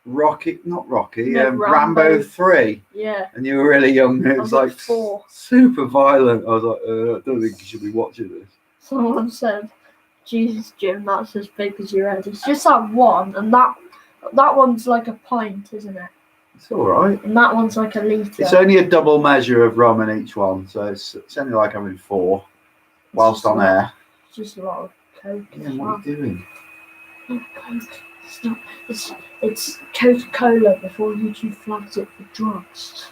Rambo 3. Yeah. And you were really young. It was like 4. Super violent. I was like, I don't think you should be watching this. Someone said, Jesus, Jim, that's as big as your head. It's just that one, and that one's like a pint, isn't it? It's all right. And that one's like a litre. It's only a double measure of rum in each one, so it's only like having 4 whilst on air. It's just a lot of Coke. Yeah, what are you doing? Not Coke. It's Coca-Cola before YouTube flags it for drugs.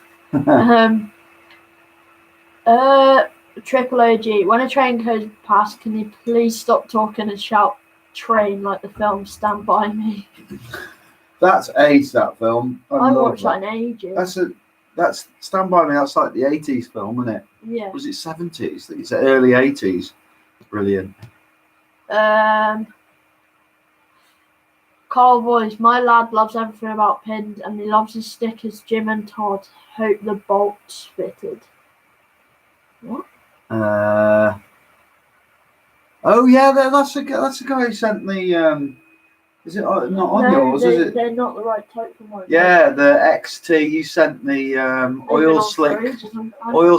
Triple OG. When a train goes past, can you please stop talking and shout "train" like the film Stand By Me? That's aged, that film. I watched that in ages. That's Stand By Me. That's like the 80s film, isn't it? Yeah. Was it 70s? It's the early 80s. Brilliant. Carl Boys. My lad loves everything about pins, and he loves his stickers. Jim and Todd. Hope the bolts fitted. What? Oh yeah, that's the guy who sent the. Is it not on yours? Is it? They're not the right type for mine. Yeah, the XT. You sent the oil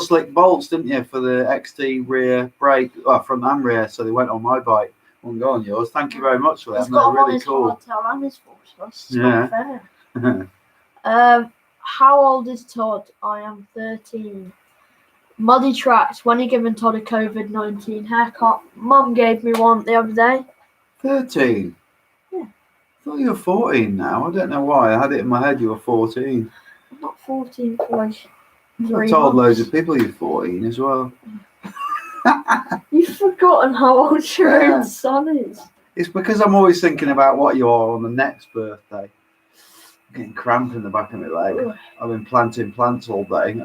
slick bolts, didn't you, for the XT rear brake, front and rear? So they went on my bike. Won't go on yours. Thank you very much for that. They're really cool. Yeah. Fair. How old is Todd? I am 13. Muddy Tracks. When are you giving Todd a COVID-19 haircut? Mum gave me one the other day. 13. Yeah. I thought you were 14 now. I don't know why. I had it in my head you were 14. I'm not 14 for like 3 I told months. loads of people you're 14 as well. You've forgotten how old your own son is. It's because I'm always thinking about what you are on the next birthday. I'm getting cramp in the back of my leg. Ugh. I've been planting plants all day.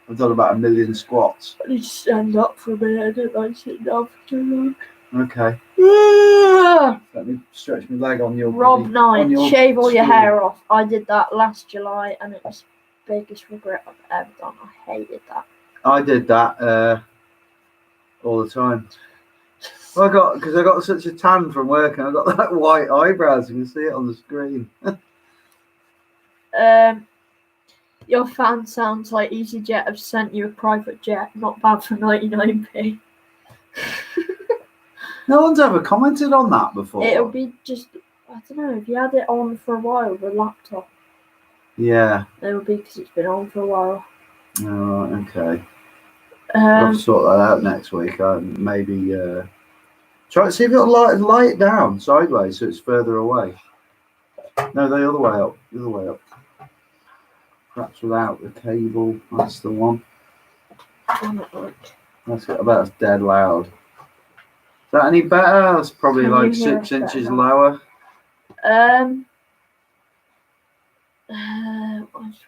I've done about 1 million squats. I need to stand up for a minute. I don't like sitting down for too long. Okay. Let me stretch my leg on your Rob body, 9, shave all your stool. hair off. I did that last July and it was the biggest regret I've ever done. I hated that. I did that all the time. Because I got such a tan from work and I got that white eyebrows. You can see it on the screen. Your fan sounds like EasyJet have sent you a private jet. Not bad for 99p. No one's ever commented on that before. It'll be just, I don't know, if you had it on for a while, the laptop. Yeah. It will be because it's been on for a while. Oh, okay. I'll have to sort that out next week. Maybe try to see if it'll light it down sideways so it's further away. No, the other way up. The other way up. Perhaps without the cable. That's the one. That's it. I bet it's dead loud. Is that any better? That's probably like 6 inches lower.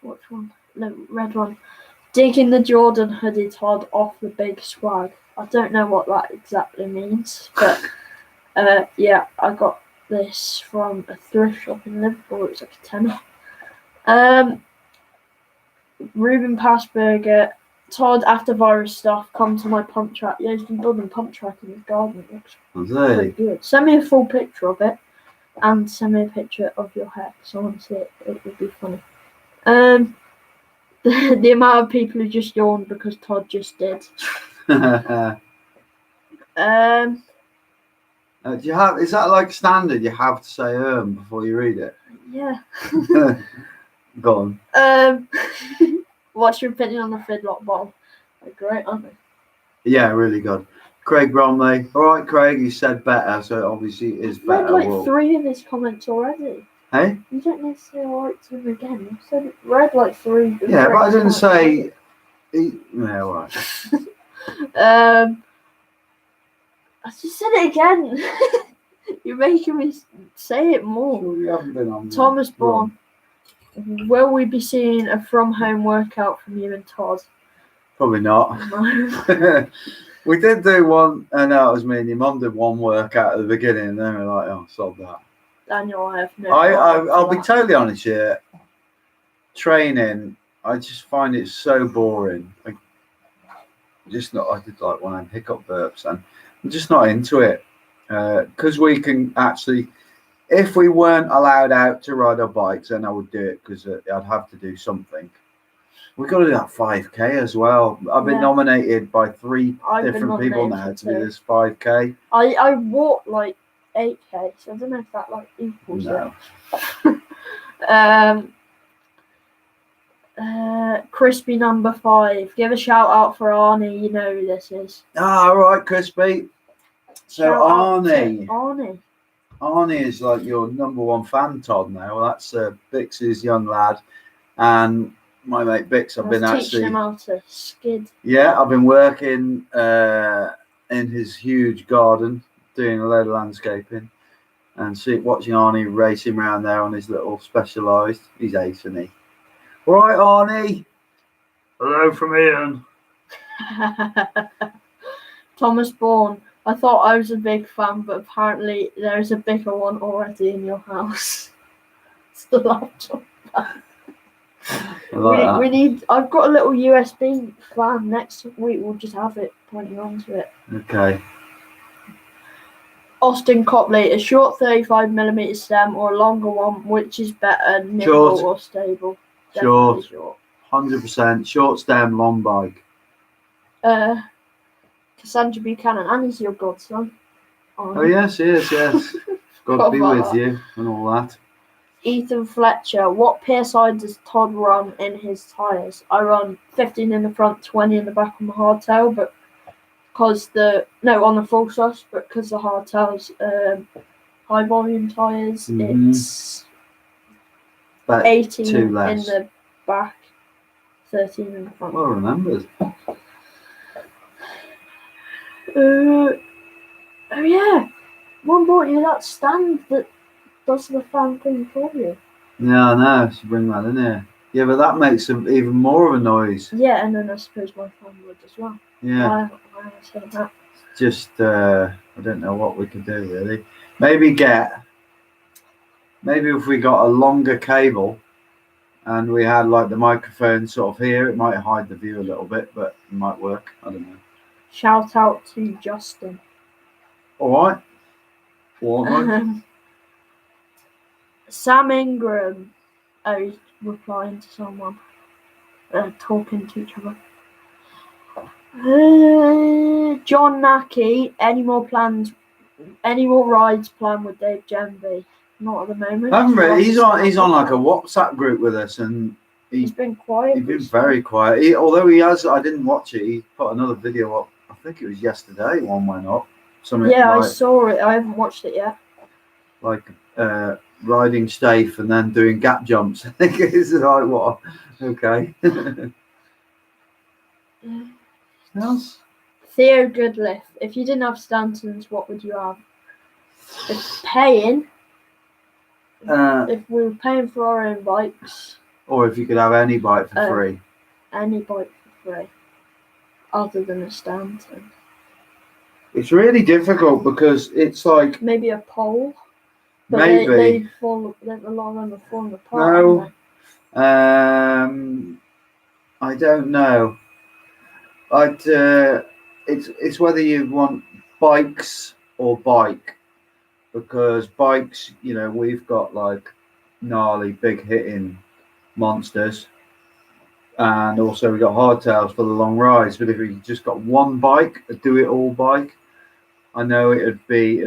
Which one? No, red one. Digging the Jordan hoodie Todd off the big swag. I don't know what that exactly means, but yeah, I got this from a thrift shop in Liverpool. It's like a tenner. Ruben Passburger, Todd, after virus stuff, come to my pump track. Yeah, he's been building pump track in his garden. It looks pretty good. Send me a full picture of it, and send me a picture of your hair, because I want to see it. It would be funny. The amount of people who just yawned because Todd just did. Do you have? Is that like standard? You have to say before you read it. Yeah. Go on. What's your opinion on the Fidlock bottle? They're great, aren't they? Yeah, really good. Craig Bromley. All right, Craig. You said better, so obviously it is better. Read like 3 of his comments already. Hey? You don't need to say all right to him again. You said read like 3. Yeah, but I didn't say. Yeah, all right. I just said it again. You're making me say it more. Sure you haven't been on. Thomas Bourne. Will we be seeing a from home workout from you and Todd? Probably not. No. We did do one, and no, it was me and your mum did one workout at the beginning, and then we're like, oh, sod that. Daniel, I have no. I'll be totally honest here. Training, I just find it so boring. I did like one of them hiccup burps, and I'm just not into it. Because we can actually, if we weren't allowed out to ride our bikes, then I would do it because I'd have to do something. We've got to do that 5K as well. I've been nominated by 3 different people now to do this 5K. I walked like 8K, so I don't know if that like equals it. Crispy number 5. Give a shout out for Arnie. You know who this is. All right, Crispy. So Arnie is like your number 1 fan, Todd. Now, well, that's Bix's young lad, and my mate Bix. I've been teaching him how to skid. Yeah, I've been working in his huge garden, doing a load of landscaping, and watching Arnie racing around there on his little Specialized. He's ace, isn't he? All right, Arnie. Hello from Ian. Thomas Bourne. I thought I was a big fan, but apparently there's a bigger one already in your house. It's the laptop fan. We need. I've got a little USB fan. Next week we'll just have it pointing onto it. Okay. Austin Copley, a short 35mm stem or a longer one, which is better, nimble or stable? Short. 100% short stem, long bike. Cassandra Buchanan, and he's your godson. Oh yes, he is. Yes. God be with you and all that. Ethan Fletcher, what PSI does Todd run in his tyres? I run 15 in the front, 20 in the back on the hardtail, but because on the full sus, but because the hardtail's high volume tyres, it's about 18 in the back, 13 in the front. Well remembered. Oh yeah, one bought you that stand that does the fan thing for you. Yeah, I know. Should bring that in here. Yeah, but that makes even more of a noise. Yeah, and then I suppose my fan would as well. Yeah. Why am I saying that? Just, I don't know what we could do really. Maybe if we got a longer cable and we had like the microphone sort of here, it might hide the view a little bit, but it might work. I don't know. Shout out to Justin. All right. Sam Ingram. Oh, he's replying to someone. Talking to each other. John Nacky. Any more rides planned with Dave Genby? Not at the moment. He's on like a WhatsApp group with us, and he's been quiet. He's been very quiet. Although he has, I didn't watch it. He put another video up. I think it was yesterday. One went up. I saw it. I haven't watched it yet. Like riding Stafe and then doing gap jumps. I think it's like what? Okay. Else? Theo Goodliff. If you didn't have Stantons, what would you have? If we were paying for our own bikes. Or if you could have any bike for free. Any bike for free. Other than a Stanton. It's really difficult because it's like... Maybe a pole? But Maybe. they fall. A lot of them have fallen apart. No. Haven't I don't know. It's whether you want bikes or bike, because bikes, we've got like gnarly big hitting monsters, and also we got hardtails for the long rides. But if you just got one bike, a do it all bike, I know it'd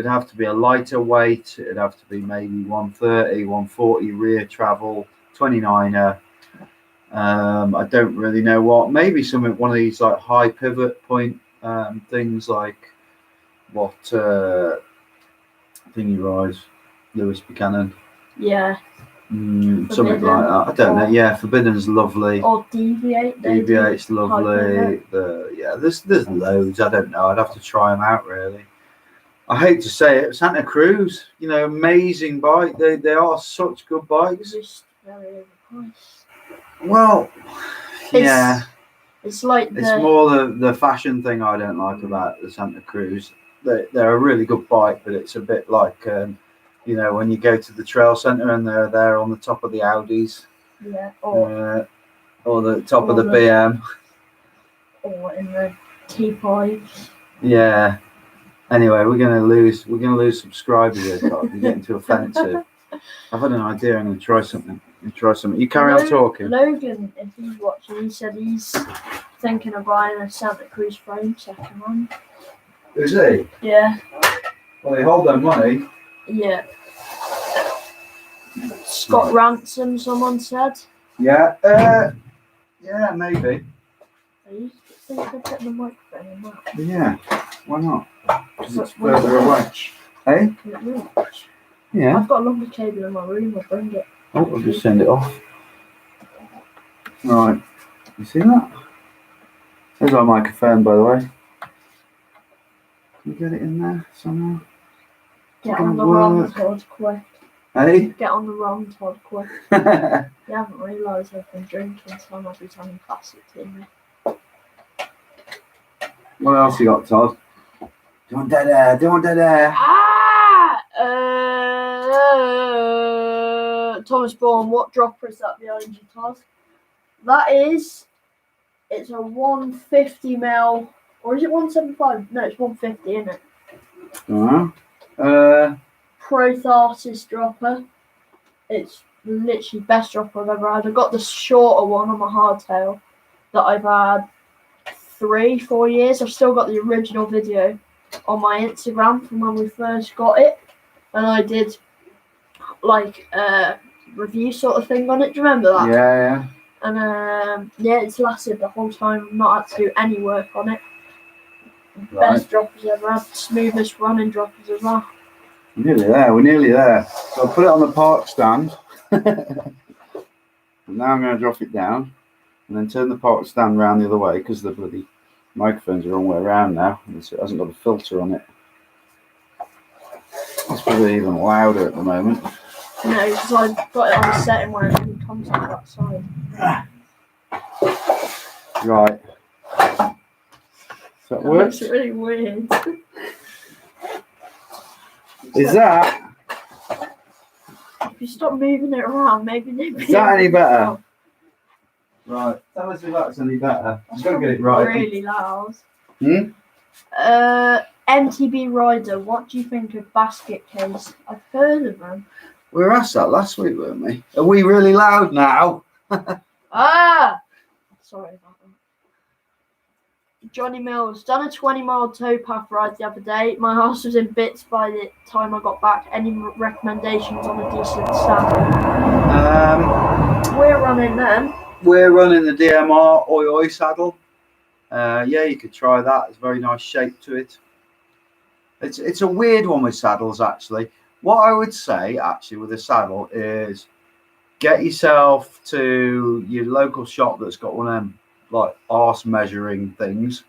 have to be a lighter weight. It'd have to be maybe 130, 140 rear travel, 29er. I don't really know what. Maybe one of these like high pivot point things, like what thing you rides, Lewis Buchanan. Yeah. Something like that. I don't know. Yeah, Forbidden's lovely. Or Deviate. Deviate's lovely. There's loads. I don't know. I'd have to try them out really. I hate to say it, Santa Cruz, amazing bike. They are such good bikes. Just very overpriced. Well, yeah. It's like it's more the fashion thing I don't like about the Santa Cruz. They're a really good bike, but it's a bit like when you go to the trail centre and they're there on the top of the Audis. Yeah. Or the top of the BM. Or in the T5s. Yeah. Anyway, we're gonna lose subscribers here, Todd. You're getting too offensive. I've had an idea. I'm gonna try something. You carry on talking. Logan, if he's watching, he said he's thinking of buying a Santa Cruz frame second hand. Is he? Yeah. Well, they hold their money. Yeah. Scott Ransom, someone said. Yeah. Yeah, maybe. I used to think of putting the microphone in that. Yeah. Why not? Because it's further away. Hey? Can it reach? Yeah. I've got a longer cable in my room. I'll bring it. Oh, we'll just send it off. Right. You see that? There's our microphone, by the way. Can you get it in there somehow? Get on the wrong Todd quick. Hey? Get on the wrong Todd quick. You haven't realised I've been drinking some every time you pass it to me. What else you got, Todd? Do you want dead air? Thomas Bourne, what dropper is that behind you, Todd? It's a 150 mil, or is it 175? No, it's 150, isn't it? Protharsis dropper. It's literally best dropper I've ever had. I got the shorter one on my hardtail that I've had 3-4 years. I've still got the original video on my Instagram from when we first got it, and I did like a review sort of thing on it. Do you remember that? Yeah. And it's lasted the whole time. I've not had to do any work on it. Right. Best droppers ever had. Smoothest running droppers as well. We're nearly there. So I'll put it on the park stand. And now I'm going to drop it down and then turn the park stand round the other way, because the bloody microphones are the wrong way around now. And it hasn't got a filter on it. It's probably even louder at the moment. No, because I've got it on a setting where it only comes out that side. Right. Does that work? Looks really weird. Is that? If you stop moving it around, maybe they'd be. Is that any better? Right. Tell us if that's any better. I'm going to get it right. Really loud. Hmm? MTB Rider, what do you think of Basket Case? I've heard of them. We were asked that last week, weren't we? Are we really loud now? Sorry about that. Johnny Mills, done a 20-mile towpath ride the other day. My house was in bits by the time I got back. Any recommendations on a decent saddle? We're running them. We're running the DMR Oi Oi saddle. You could try that. It's a very nice shape to it. It's a weird one with saddles, actually. What I would say, actually, with a saddle is get yourself to your local shop that's got one of them, like, arse measuring things.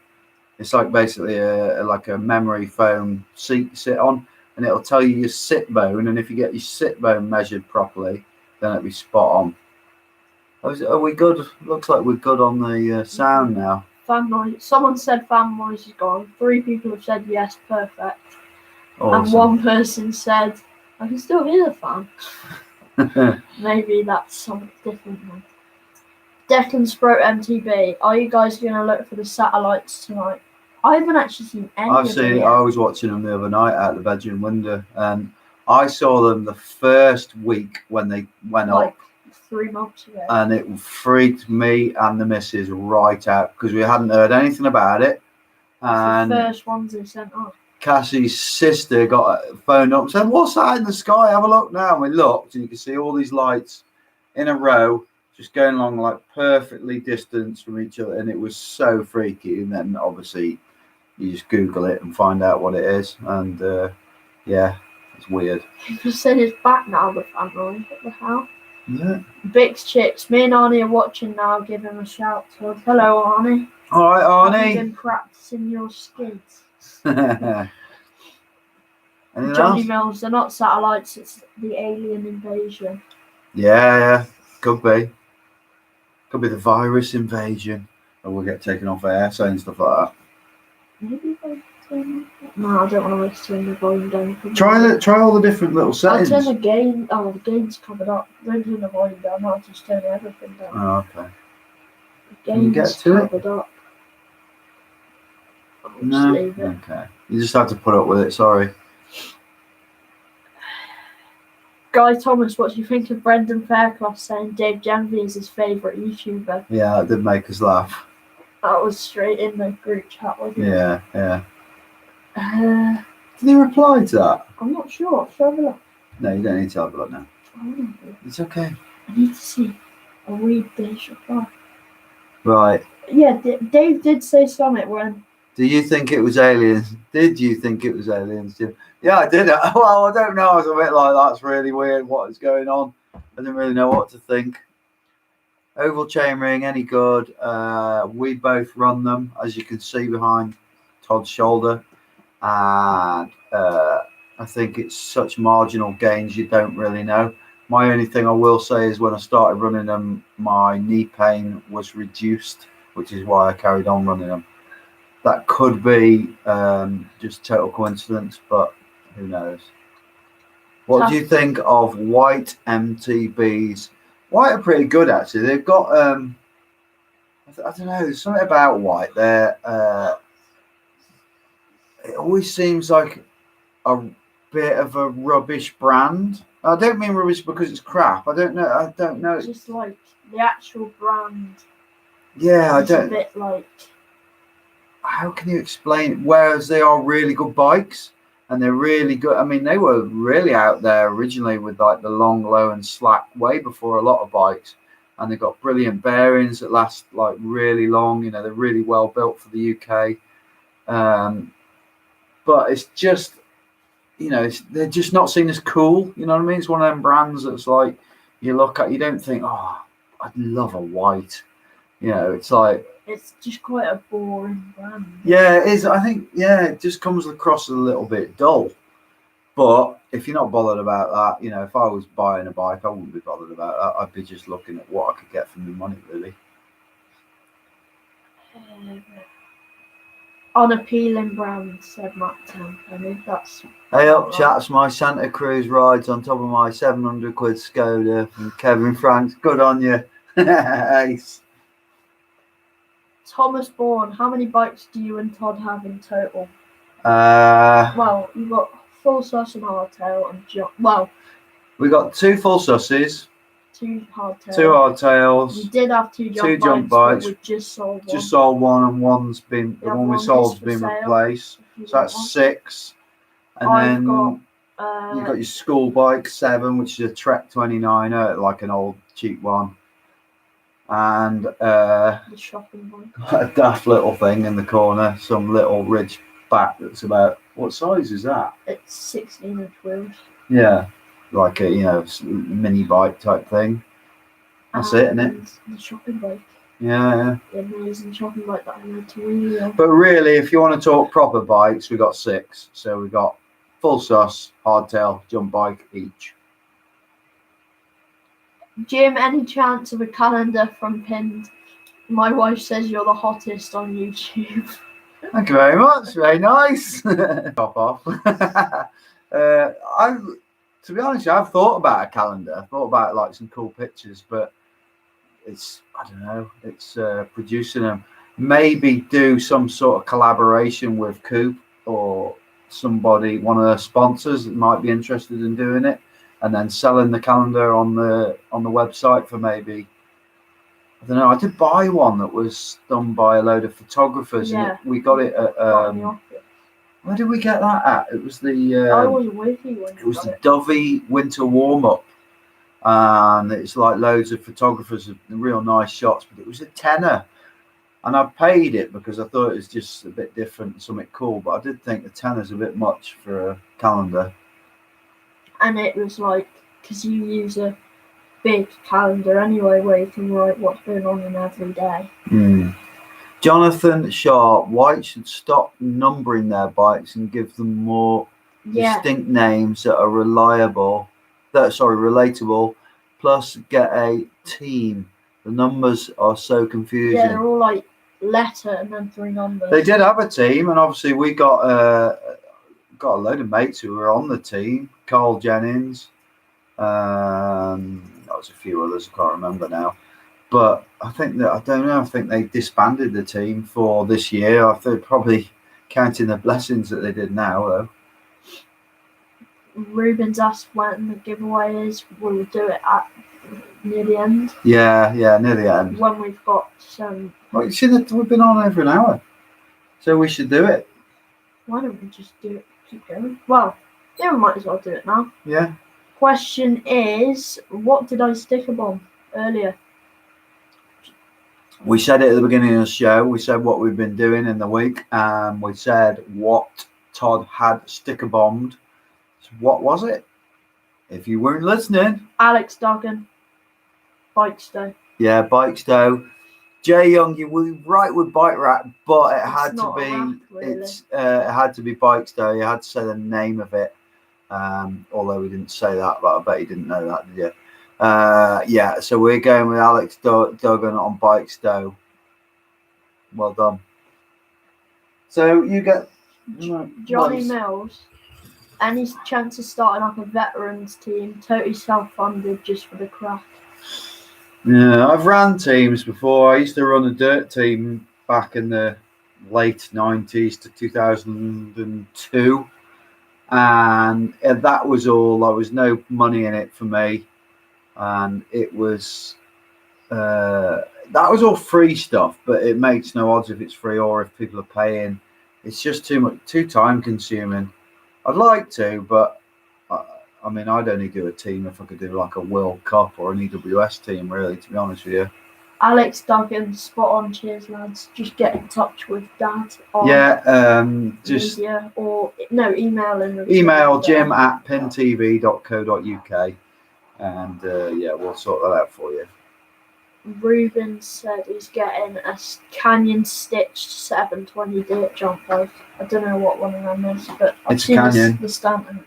It's like basically a memory foam seat you sit on, and it'll tell you your sit bone, and if you get your sit bone measured properly, then it'll be spot on. Are we good? Looks like we're good on the sound now. Fan noise. Someone said fan noise is gone. 3 people have said yes, perfect. Awesome. And one person said I can still hear the fan. Maybe that's something different then. Declan's Pro MTB. Are you guys going to look for the satellites tonight? I haven't actually seen any I've of them seen. yet. I was watching them the other night out the bedroom window, and I saw them the first week when they went Like up, 3 months ago. and it freaked me and the missus right out because we hadn't heard anything about it. It's And the first ones they sent off. Cassie's sister got a phone up and said, "What's that in the sky? Have a look now." And we looked, and you could see all these lights in a row, just going along like perfectly distanced from each other, and it was so freaky. And then obviously you just Google it and find out what it is, and yeah, it's weird. People said it's back now, the family. What the hell? Yeah. Bix Chicks. Me and Arnie are watching now. Give him a shout. So, hello, Arnie. All right, Have you Arnie. been practicing your skills? Anything Johnny else? Mills. They're not satellites. It's the alien invasion. Yeah, could be. Could be the virus invasion, or we'll get taken off air, saying stuff like that. Maybe they turn. No, I don't want to risk turning the volume down. Try all the different little I'll settings. turn the gain. Oh, the gain's covered up. Don't turn the volume down. I'll just turn everything down. Oh, okay. The Can you gain's get to it? covered up. I'll just No. leave it. Okay. You just have to put up with it. Sorry. Guy Thomas, what do you think of Brendan Fairclough saying Dave Genvy is his favourite YouTuber? Yeah, that did make us laugh. That was straight in the group chat, wasn't it? Yeah. Did he reply to that? I'm not sure. Should I have a look? No, you don't need to have a look now. I don't know. It's okay. I need to see. I'll read this reply. Right. Yeah, Dave did say something when. Do you think it was aliens? Did you think it was aliens, Jim? Yeah, I did. Well, I don't know. I was a bit like, that's really weird. What is going on? I didn't really know what to think. Oval chainring, any good? We both run them, as you can see behind Todd's shoulder. And I think it's such marginal gains you don't really know. My only thing I will say is when I started running them, my knee pain was reduced, which is why I carried on running them. That could be just total coincidence, but who knows? What do you think of white MTBs? White are pretty good, actually. They've got, I don't know, there's something about white. They're, it always seems like a bit of a rubbish brand. I don't mean rubbish because it's crap. I don't know. Just like the actual brand. Yeah, I don't. A bit like. How can you explain it? Whereas they are really good bikes and they're really good. I mean, they were really out there originally with like the long, low and slack way before a lot of bikes. And they've got brilliant bearings that last like really long. You know, they're really well built for the UK. But it's just, you know, they're just not seen as cool. You know what I mean? It's one of them brands that's like, you look at, you don't think, oh, I'd love a white. You know, it's like, it's just quite a boring brand. Yeah, it is. I think, it just comes across a little bit dull. But if you're not bothered about that, you know, if I was buying a bike, I wouldn't be bothered about that. I'd be just looking at what I could get from the money, really. Unappealing brand, said Matt Tenpenny. That's. Hey up, chaps. My Santa Cruz rides on top of my 700 quid Skoda from Kevin Franks. Good on you. Ace. Thomas Bourne, how many bikes do you and Todd have in total? Well, you've got full sus and hardtail and we got 2 full susses, 2 hardtails. 2 hardtails. We did have 2 jump bikes. But we just sold one. Just sold one, and one's been the one we sold's been replaced. So that's 6. And then you've got your school bike 7, which is a Trek 29er, like an old cheap one. And the shopping bike. A daft little thing in the corner, some little ridge back that's about, what size is that? It's 16-inch wheels. Yeah, like a mini bike type thing. That's it, isn't it? The shopping bike. Yeah. The amazing shopping bike that I had to wheel. But really, if you want to talk proper bikes, we got 6. So we got full sus, hardtail, jump bike each. Jim, any chance of a calendar from Pinned? My wife says you're the hottest on YouTube. Thank you very much. Very nice. Top off. To To be honest, I've thought about a calendar. I've thought about like some cool pictures, but it's, I don't know, it's producing them. Maybe do some sort of collaboration with Coop or somebody, one of their sponsors that might be interested in doing it, and then selling the calendar on the website for maybe, I don't know. I did buy one that was done by a load of photographers, and we got it at. Where did we get that at? It was the. I was with you when it was the Dovey Winter Warm Up, and it's like loads of photographers with real nice shots. But it was a tenner, and I paid it because I thought it was just a bit different, something cool. But I did think the tenner's a bit much for a calendar. And it was like, because you use a big calendar anyway, where you can write what's going on in every day. Jonathan Sharp, White should stop numbering their bikes and give them more distinct names that are relatable. Plus, get a team. The numbers are so confusing. Yeah, they're all like letter and then 3 numbers. They did have a team, and obviously we got a load of mates who were on the team. Carl Jennings, that was a few others. I can't remember now. But I think that, I don't know, I think they disbanded the team for this year. I think probably counting the blessings that they did now, though. Ruben's asked when the giveaway is. We'll do it near the end. Yeah, near the end. When we've got some. Well, you see that we've been on over an hour, so we should do it. Why don't we just do it? Keep going. Well, yeah, we might as well do it now. Yeah. Question is, what did I sticker bomb earlier? We said it at the beginning of the show. We said what we've been doing in the week, and we said what Todd had sticker bombed. So what was it? If you weren't listening, Alex Duggan, Bike Stow. Yeah, Bike Stow. Jay Young, you were right with Bike Rack, but it had to be. Really. It had to be Bike Stow. You had to say the name of it. Although we didn't say that, but I bet you didn't know that, did you? Yeah, so we're going with Alex Duggan on Bike Stow. Well done. So you get Johnny Mills. Any chance of starting up a veterans team, totally self-funded, just for the crack? Yeah, I've ran teams before. I used to run a dirt team back in the late 90s to 2002. And that was all. There was no money in it for me. And it was, that was all free stuff, but it makes no odds if it's free or if people are paying. It's just too time consuming. I'd like to, but I mean, I'd only do a team if I could do like a World Cup or an EWS team, really, to be honest with you. Alex Duggan, spot on. Cheers, lads. Just get in touch with Dad on just media, or no, email jim@pintv.co.uk, and we'll sort that out for you. Ruben said he's getting a Canyon stitched 720 dirt jump bike. I don't know what one of them is, but I've seen the Stanton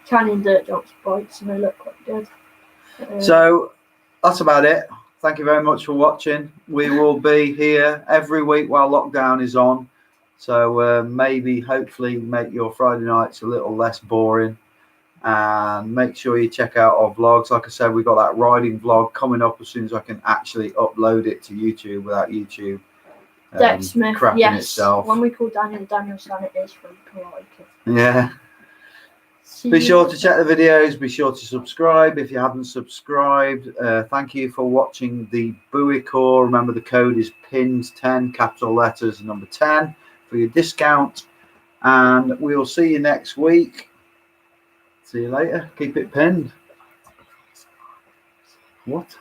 Canyon dirt jumps bikes, and they look quite good. So that's about it. Thank you very much for watching. We will be here every week while lockdown is on. So hopefully make your Friday nights a little less boring. And make sure you check out our vlogs. Like I said, we've got that riding vlog coming up as soon as I can actually upload it to YouTube without YouTube Deck Smith, crapping itself. When we call Daniel San, it is from Karate. Yeah. Be sure to check the videos. Be sure to subscribe if you haven't subscribed. Thank you for watching the Booicore. Remember, the code is PINS10, capital letters, number 10 for your discount. And we will see you next week. See you later. Keep it pinned. What?